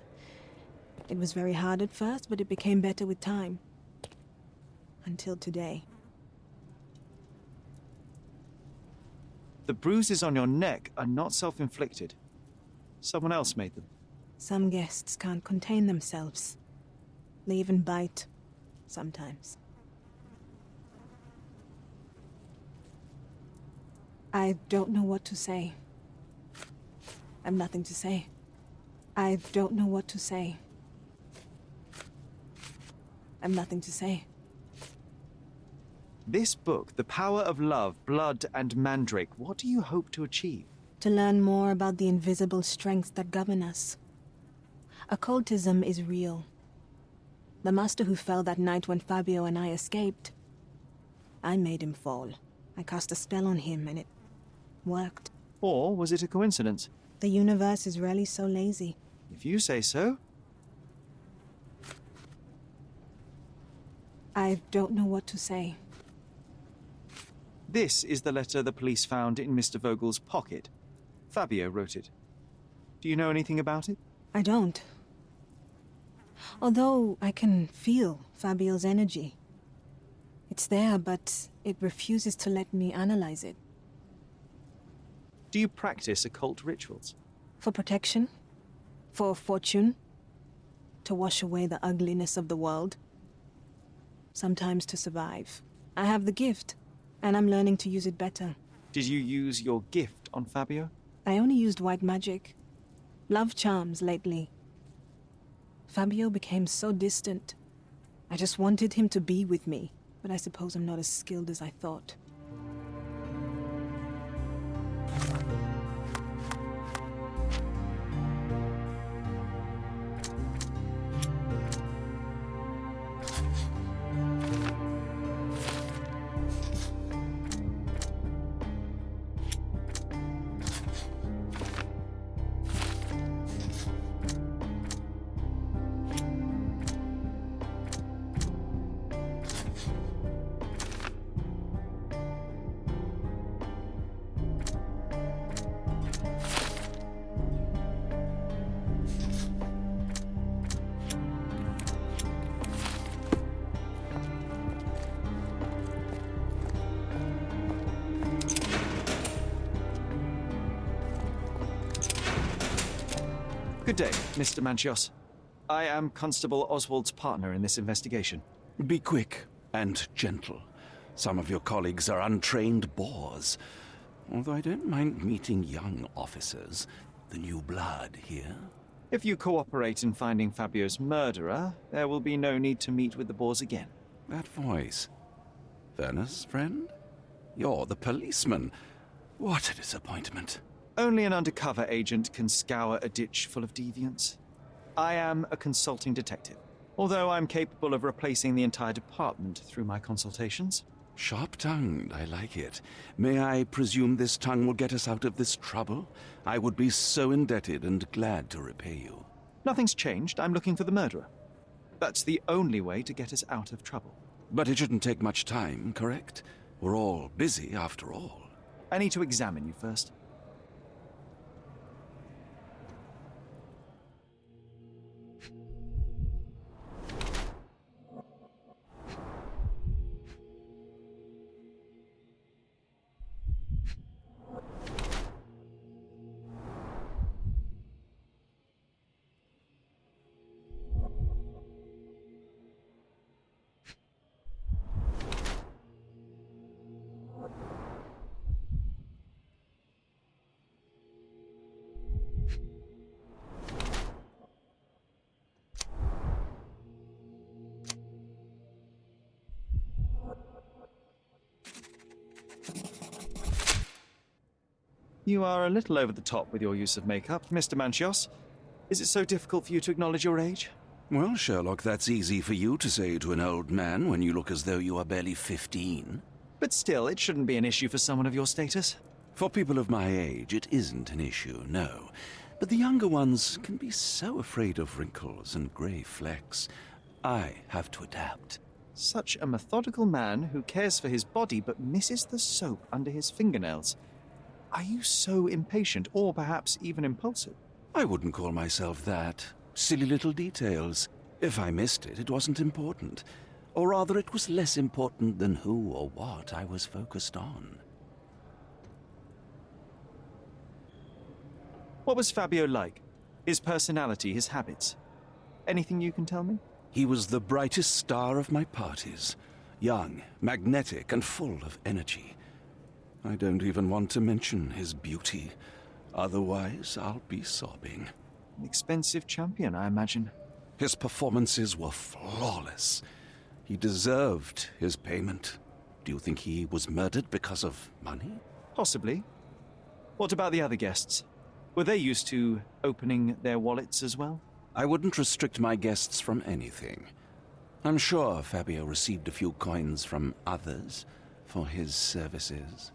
It was very hard at first, but it became better with time. Until today. The bruises on your neck are not self-inflicted. Someone else made them. Some guests can't contain themselves. They even bite, sometimes. I don't know what to say. I've nothing to say. I don't know what to say. I've nothing to say. This book, The Power of Love, Blood and Mandrake, what do you hope to achieve? To learn more about the invisible strengths that govern us. Occultism is real. The master who fell that night when Fabio and I escaped, I made him fall. I cast a spell on him and it worked. Or was it a coincidence? The universe is rarely so lazy. If you say so. I don't know what to say. This is the letter the police found in Mr. Vogel's pocket. Fabio wrote it. Do you know anything about it? I don't. Although I can feel Fabio's energy. It's there, but it refuses to let me analyze it. Do you practice occult rituals? For protection? For fortune? To wash away the ugliness of the world? Sometimes to survive. I have the gift, and I'm learning to use it better. Did you use your gift on Fabio? I only used white magic. Love charms lately. Fabio became so distant. I just wanted him to be with me, but I suppose I'm not as skilled as I thought. Good day, Mr. Manchios. I am Constable Oswald's partner in this investigation. Be quick and gentle. Some of your colleagues are untrained boors. Although I don't mind meeting young officers. The new blood here. If you cooperate in finding Fabio's murderer, there will be no need to meet with the Boers again. That voice. Werner's friend? You're the policeman. What a disappointment. Only an undercover agent can scour a ditch full of deviants. I am a consulting detective, although I'm capable of replacing the entire department through my consultations. Sharp-tongued, I like it. May I presume this tongue will get us out of this trouble? I would be so indebted and glad to repay you. Nothing's changed. I'm looking for the murderer. That's the only way to get us out of trouble. But it shouldn't take much time, correct? We're all busy, after all. I need to examine you first. You are a little over the top with your use of makeup, Mr. Manchios. Is it so difficult for you to acknowledge your age? Well, Sherlock, that's easy for you to say to an old man when you look as though you are barely 15. But still, it shouldn't be an issue for someone of your status. For people of my age, it isn't an issue, no. But the younger ones can be so afraid of wrinkles and grey flecks. I have to adapt. Such a methodical man who cares for his body but misses the soap under his fingernails. Are you so impatient, or perhaps even impulsive? I wouldn't call myself that. Silly little details. If I missed it, it wasn't important. Or rather, it was less important than who or what I was focused on. What was Fabio like? His personality, his habits? Anything you can tell me? He was the brightest star of my parties. Young, magnetic, and full of energy. I don't even want to mention his beauty. Otherwise, I'll be sobbing. An expensive champion, I imagine. His performances were flawless. He deserved his payment. Do you think he was murdered because of money? Possibly. What about the other guests? Were they used to opening their wallets as well? I wouldn't restrict my guests from anything. I'm sure Fabio received a few coins from others for his services.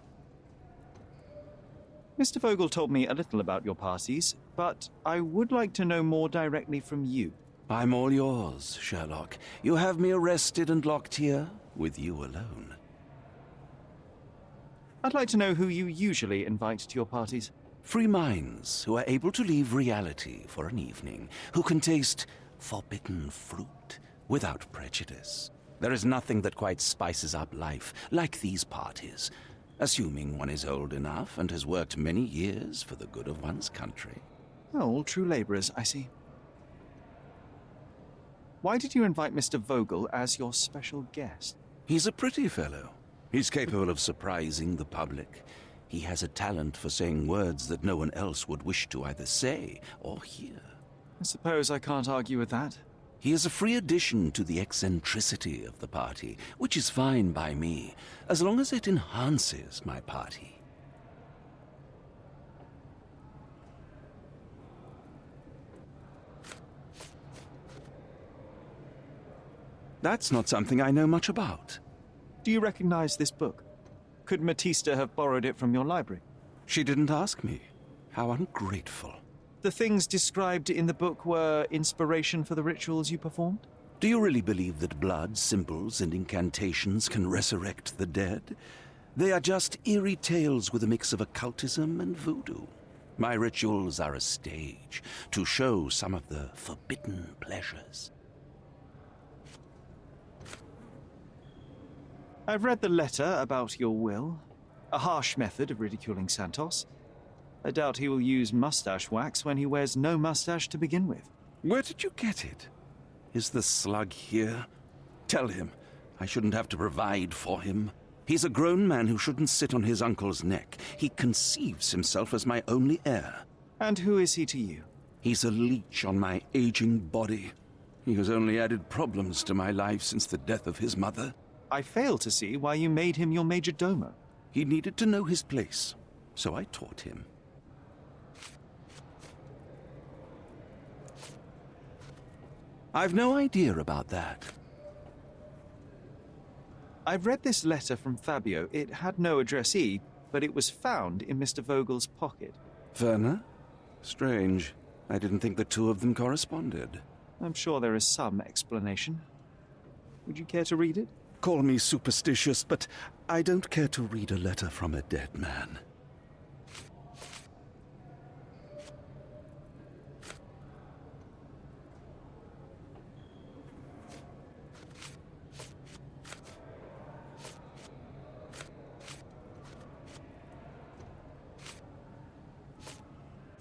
Mr. Vogel told me a little about your parties, but I would like to know more directly from you. I'm all yours, Sherlock. You have me arrested and locked here with you alone. I'd like to know who you usually invite to your parties. Free minds who are able to leave reality for an evening, who can taste forbidden fruit without prejudice. There is nothing that quite spices up life like these parties. Assuming one is old enough and has worked many years for the good of one's country. Oh, all true laborers, I see. Why did you invite Mr. Vogel as your special guest? He's a pretty fellow. He's capable of surprising the public. He has a talent for saying words that no one else would wish to either say or hear. I suppose I can't argue with that. He is a free addition to the eccentricity of the party, which is fine by me, as long as it enhances my party. That's not something I know much about. Do you recognize this book? Could Matista have borrowed it from your library? She didn't ask me. How ungrateful. The things described in the book were inspiration for the rituals you performed? Do you really believe that blood, symbols, and incantations can resurrect the dead? They are just eerie tales with a mix of occultism and voodoo. My rituals are a stage to show some of the forbidden pleasures. I've read the letter about your will. A harsh method of ridiculing Santos. I doubt he will use mustache wax when he wears no mustache to begin with. Where did you get it? Is the slug here? Tell him I shouldn't have to provide for him. He's a grown man who shouldn't sit on his uncle's neck. He conceives himself as my only heir. And who is he to you? He's a leech on my aging body. He has only added problems to my life since the death of his mother. I fail to see why you made him your major domo. He needed to know his place, so I taught him. I've no idea about that. I've read this letter from Fabio. It had no addressee, but it was found in Mr. Vogel's pocket. Werner? Strange. I didn't think the two of them corresponded. I'm sure there is some explanation. Would you care to read it? Call me superstitious, but I don't care to read a letter from a dead man.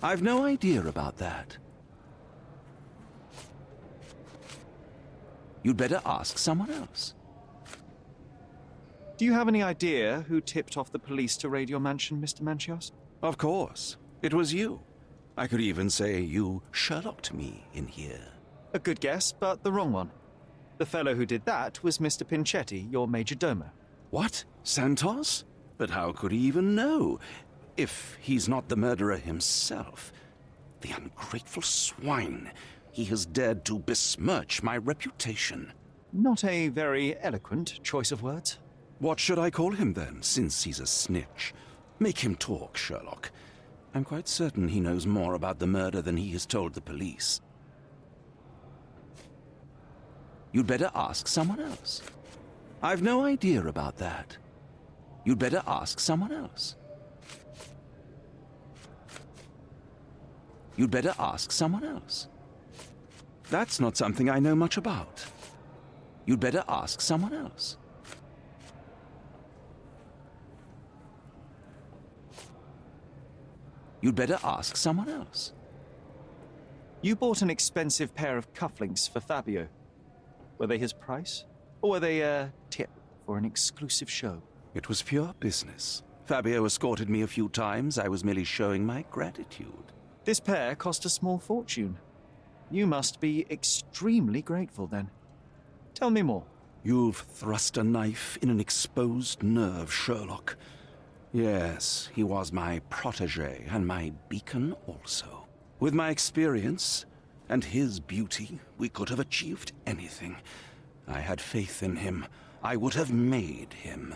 I've no idea about that. You'd better ask someone else. Do you have any idea who tipped off the police to raid your mansion, Mr. Manchios? Of course. It was you. I could even say you Sherlocked me in here. A good guess, but the wrong one. The fellow who did that was Mr. Pinchetti, your major domo. What? Santos? But how could he even know? If he's not the murderer himself. The ungrateful swine. He has dared to besmirch my reputation. Not a very eloquent choice of words. What should I call him then, since he's a snitch? Make him talk, Sherlock. I'm quite certain he knows more about the murder than he has told the police. You'd better ask someone else. I've no idea about that. You'd better ask someone else. You'd better ask someone else. That's not something I know much about. You'd better ask someone else. You'd better ask someone else. You bought an expensive pair of cufflinks for Fabio. Were they his price? Or were they a tip for an exclusive show? It was pure business. Fabio escorted me a few times. I was merely showing my gratitude. This pair cost a small fortune. You must be extremely grateful then. Tell me more. You've thrust a knife in an exposed nerve, Sherlock. Yes, he was my protege and my beacon also. With my experience and his beauty, we could have achieved anything. I had faith in him. I would have made him.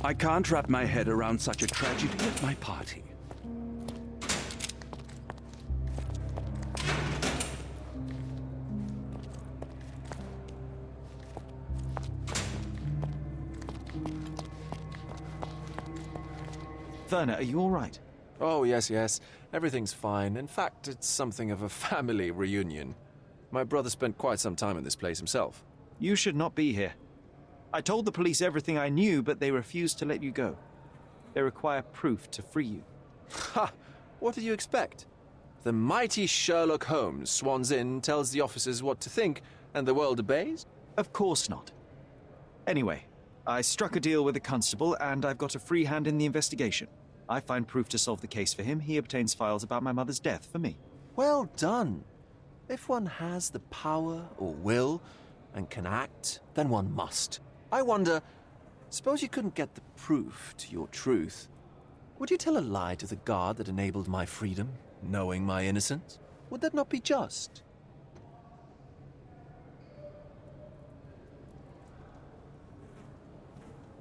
I can't wrap my head around such a tragedy at my party. Werner, are you all right? Oh, yes. Everything's fine. In fact, it's something of a family reunion. My brother spent quite some time in this place himself. You should not be here. I told the police everything I knew, but they refused to let you go. They require proof to free you. Ha! What did you expect? The mighty Sherlock Holmes swans in, tells the officers what to think, and the world obeys? Of course not. Anyway, I struck a deal with the constable, and I've got a free hand in the investigation. I find proof to solve the case for him. He obtains files about my mother's death for me. Well done. If one has the power or will, and can act, then one must. I wonder, suppose you couldn't get the proof to your truth. Would you tell a lie to the guard that enabled my freedom, knowing my innocence? Would that not be just?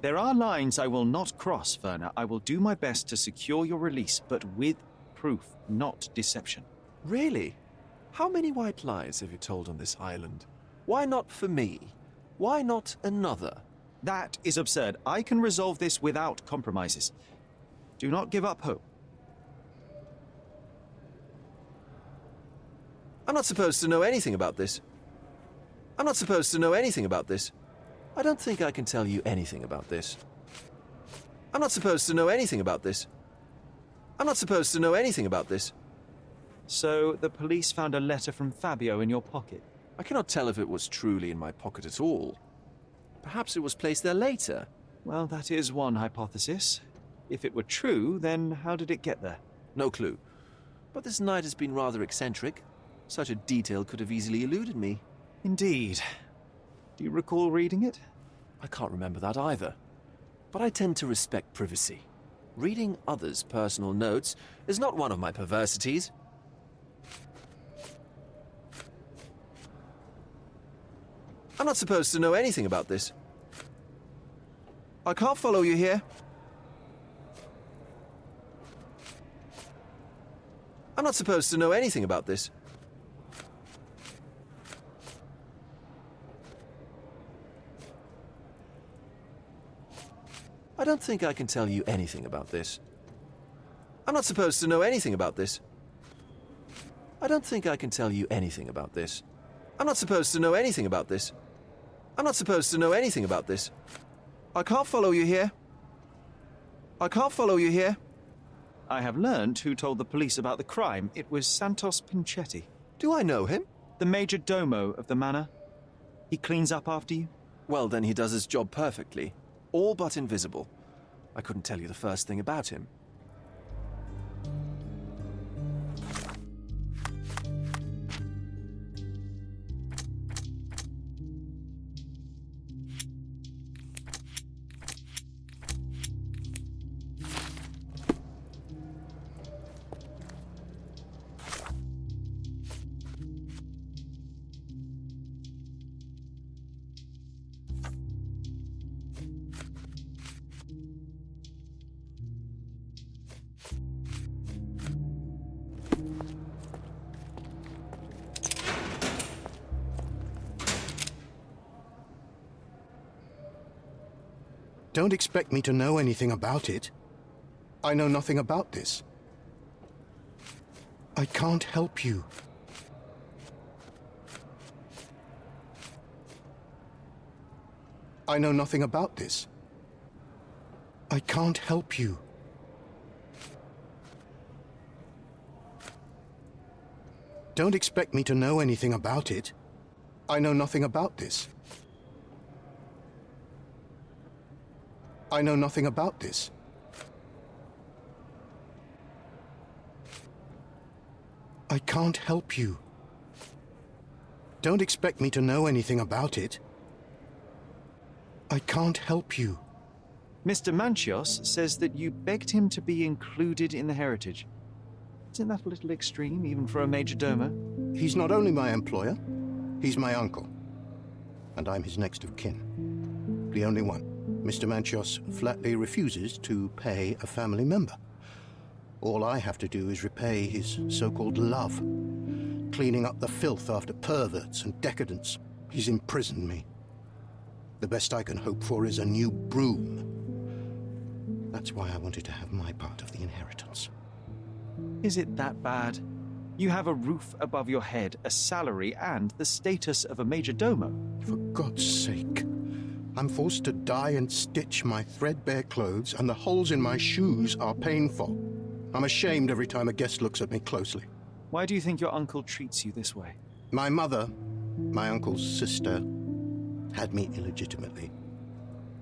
There are lines I will not cross, Werner. I will do my best to secure your release, but with proof, not deception. Really? How many white lies have you told on this island? Why not for me? Why not another? That is absurd. I can resolve this without compromises. Do not give up hope. I'm not supposed to know anything about this. I'm not supposed to know anything about this. I don't think I can tell you anything about this. I'm not supposed to know anything about this. I'm not supposed to know anything about this. So the police found a letter from Fabio in your pocket? I cannot tell if it was truly in my pocket at all. Perhaps it was placed there later. Well, that is one hypothesis. If it were true, then how did it get there? No clue. But this night has been rather eccentric. Such a detail could have easily eluded me. Indeed. Do you recall reading it? I can't remember that either. But I tend to respect privacy. Reading others' personal notes is not one of my perversities. I'm not supposed to know anything about this. I can't follow you here. I'm not supposed to know anything about this. I don't think I can tell you anything about this. I'm not supposed to know anything about this. I don't think I can tell you anything about this. I'm not supposed to know anything about this. I'm not supposed to know anything about this. I can't follow you here. I can't follow you here. I have learned who told the police about the crime. It was Santos Pinchetti. Do I know him? The major domo of the manor. He cleans up after you? Well, then he does his job perfectly. All but invisible. I couldn't tell you the first thing about him. Don't expect me to know anything about it. I know nothing about this. I can't help you. I know nothing about this. I can't help you. Don't expect me to know anything about it. I know nothing about this. I know nothing about this. I can't help you. Don't expect me to know anything about it. I can't help you. Mr. Manchios says that you begged him to be included in the heritage. Isn't that a little extreme, even for a major domo? He's not only my employer, he's my uncle. And I'm his next of kin. The only one. Mr. Manchios flatly refuses to pay a family member. All I have to do is repay his so-called love, cleaning up the filth after perverts and decadents. He's imprisoned me. The best I can hope for is a new broom. That's why I wanted to have my part of the inheritance. Is it that bad? You have a roof above your head, a salary, and the status of a major domo. For God's sake. I'm forced to dye and stitch my threadbare clothes, and the holes in my shoes are painful. I'm ashamed every time a guest looks at me closely. Why do you think your uncle treats you this way? My mother, my uncle's sister, had me illegitimately.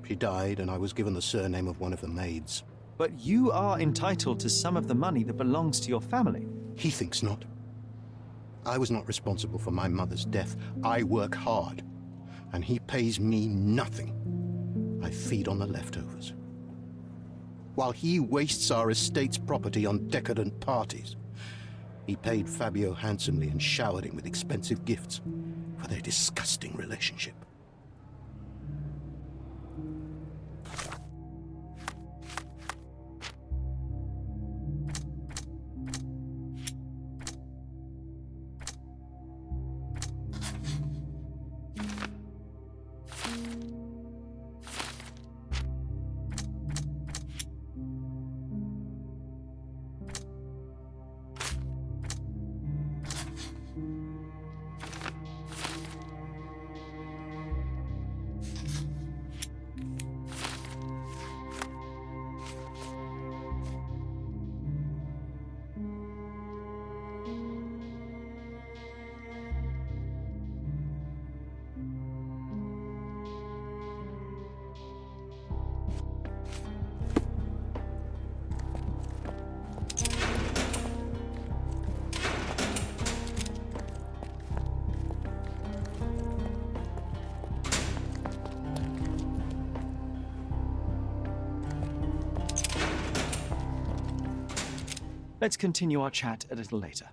She died, and I was given the surname of one of the maids. But you are entitled to some of the money that belongs to your family. He thinks not. I was not responsible for my mother's death. I work hard. and he pays me nothing. I feed on the leftovers. While he wastes our estate's property on decadent parties, he paid Fabio handsomely and showered him with expensive gifts for their disgusting relationship. Let's continue our chat a little later.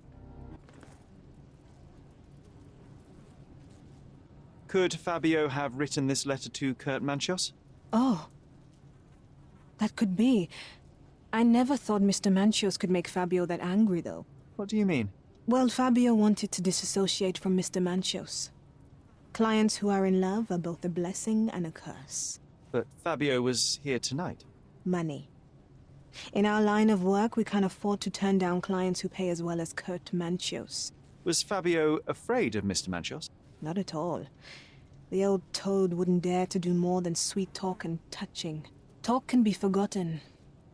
Could Fabio have written this letter to Kurt Manchios? Oh. That could be. I never thought Mr. Manchios could make Fabio that angry, though. What do you mean? Well, Fabio wanted to disassociate from Mr. Manchios. Clients who are in love are both a blessing and a curse. But Fabio was here tonight. Money. In our line of work, we can't afford to turn down clients who pay as well as Kurt Manchios. Was Fabio afraid of Mr. Manchios? Not at all. The old toad wouldn't dare to do more than sweet talk and touching. Talk can be forgotten,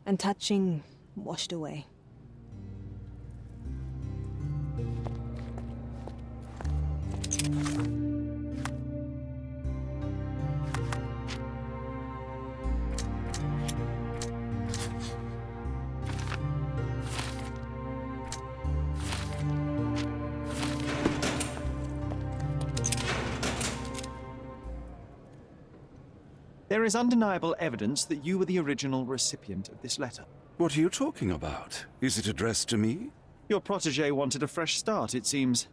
and touching washed away. There is undeniable evidence that you were the original recipient of this letter. What are you talking about? Is it addressed to me? Your protege wanted a fresh start, it seems.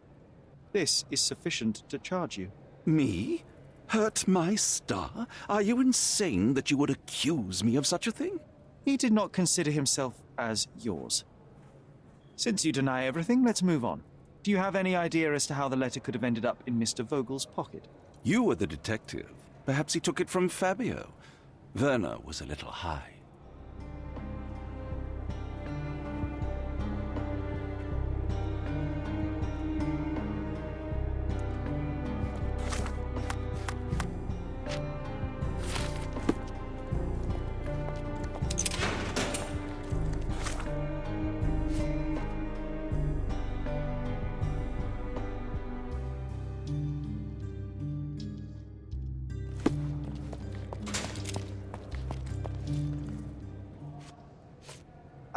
This is sufficient to charge you. Me? Hurt my star? Are you insane that you would accuse me of such a thing? He did not consider himself as yours. Since you deny everything, let's move on. Do you have any idea as to how the letter could have ended up in Mr. Vogel's pocket? You were the detective. Perhaps he took it from Fabio. Werner was a little high.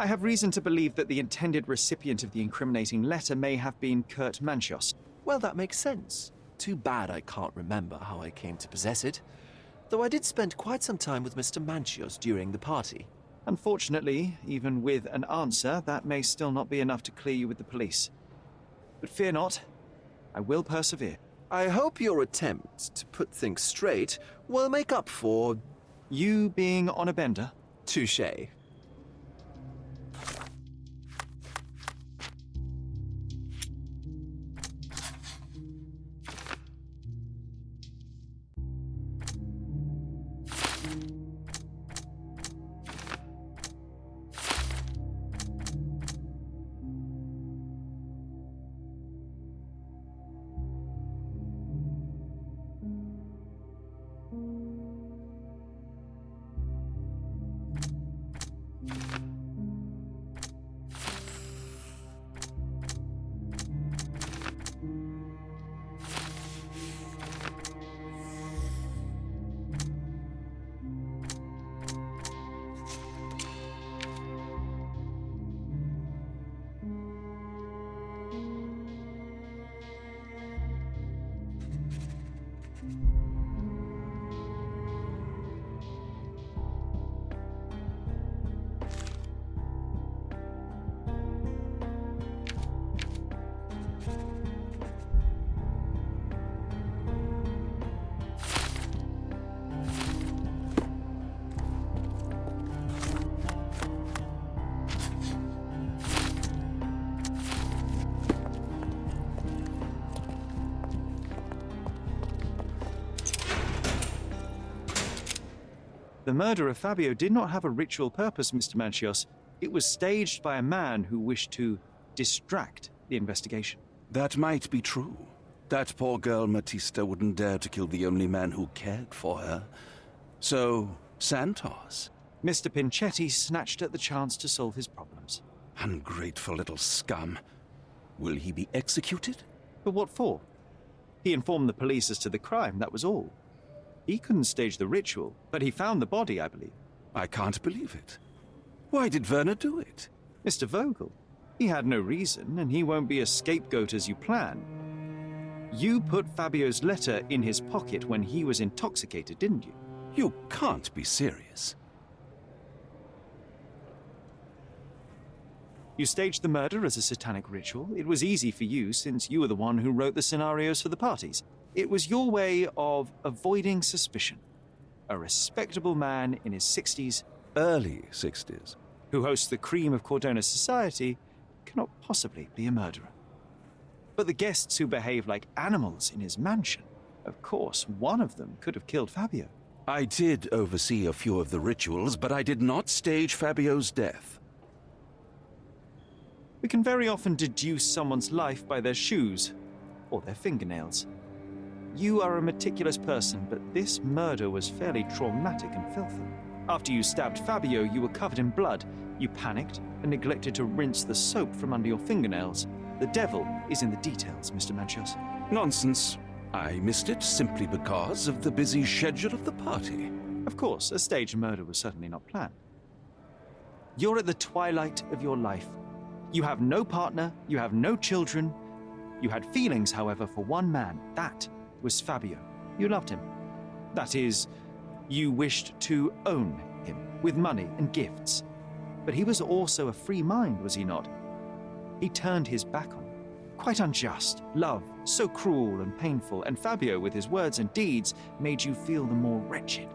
I have reason to believe that the intended recipient of the incriminating letter may have been Kurt Manchios. Well, that makes sense. Too bad I can't remember how I came to possess it. Though I did spend quite some time with Mr. Manchios during the party. Unfortunately, even with an answer, that may still not be enough to clear you with the police. But fear not, I will persevere. I hope your attempt to put things straight will make up for... you being on a bender? Touché. The murder of Fabio did not have a ritual purpose, Mr. Manchios. It was staged by a man who wished to distract the investigation. That might be true. That poor girl Matista wouldn't dare to kill the only man who cared for her. So, Santos. Mr. Pinchetti snatched at the chance to solve his problems. Ungrateful little scum. Will he be executed? But what for? He informed the police as to the crime, that was all. He couldn't stage the ritual, but he found the body, I believe. I can't believe it. Why did Werner do it? Mr. Vogel. He had no reason, and he won't be a scapegoat as you plan. You put Fabio's letter in his pocket when he was intoxicated, didn't you? You can't be serious. You staged the murder as a satanic ritual. It was easy for you, since you were the one who wrote the scenarios for the parties. It was your way of avoiding suspicion. A respectable man in his 60s, Early 60s. who hosts the cream of Cordona society, cannot possibly be a murderer. But the guests who behave like animals in his mansion, of course, one of them could have killed Fabio. I did oversee a few of the rituals, but I did not stage Fabio's death. We can very often deduce someone's life by their shoes or their fingernails. You are a meticulous person, but this murder was fairly traumatic and filthy. After you stabbed Fabio, you were covered in blood. You panicked and neglected to rinse the soap from under your fingernails. The devil is in the details, Mr. Manchios. Nonsense. I missed it simply because of the busy schedule of the party. Of course, a staged murder was certainly not planned. You're at the twilight of your life. You have no partner, you have no children. You had feelings, however, for one man. That was Fabio. You loved him. That is, you wished to own him with money and gifts. But he was also a free mind, was he not? He turned his back on you. Quite unjust. Love, so cruel and painful, and Fabio, with his words and deeds, made you feel the more wretched.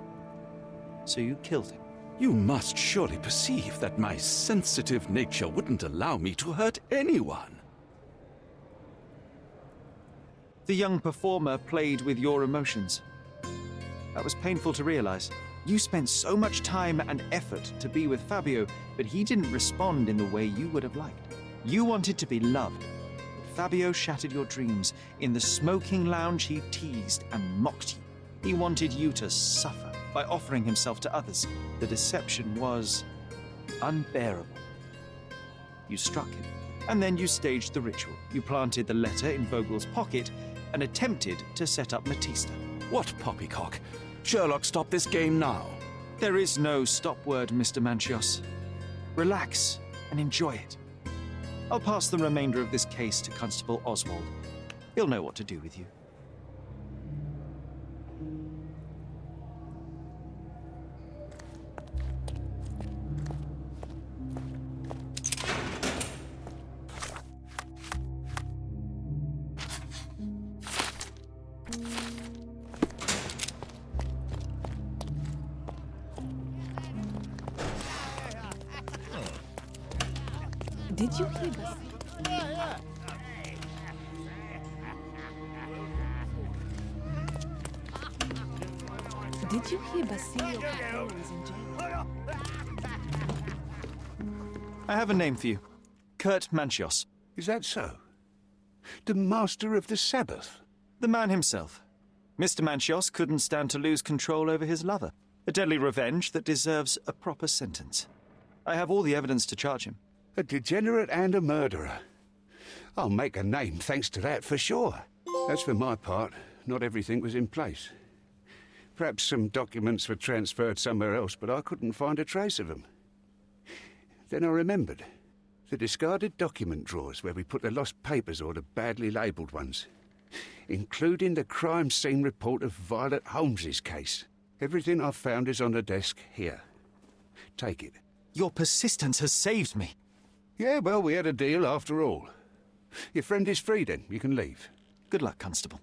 So you killed him. You must surely perceive that my sensitive nature wouldn't allow me to hurt anyone. The young performer played with your emotions. That was painful to realize. You spent so much time and effort to be with Fabio, but he didn't respond in the way you would have liked. You wanted to be loved. But Fabio shattered your dreams. In the smoking lounge, he teased and mocked you. He wanted you to suffer by offering himself to others. The deception was unbearable. You struck him, and then you staged the ritual. You planted the letter in Vogel's pocket and attempted to set up Matista. What poppycock? Sherlock, stop this game now. There is no stop word, Mr. Manchios. Relax and enjoy it. I'll pass the remainder of this case to Constable Oswald. He'll know what to do with you. Did you hear this? Did you hear Basilio Capone was in jail? I have a name for you. Kurt Manchios. Is that so? The master of the Sabbath? The man himself. Mr. Manchios couldn't stand to lose control over his lover. A deadly revenge that deserves a proper sentence. I have all the evidence to charge him. A degenerate and a murderer. I'll make a name thanks to that for sure. As for my part, not everything was in place. Perhaps some documents were transferred somewhere else, but I couldn't find a trace of them. Then I remembered. The discarded document drawers where we put the lost papers or the badly labelled ones. Including the crime scene report of Violet Holmes's case. Everything I've found is on the desk here. Take it. Your persistence has saved me. Yeah, well, we had a deal after all. Your friend is free then. You can leave. Good luck, Constable.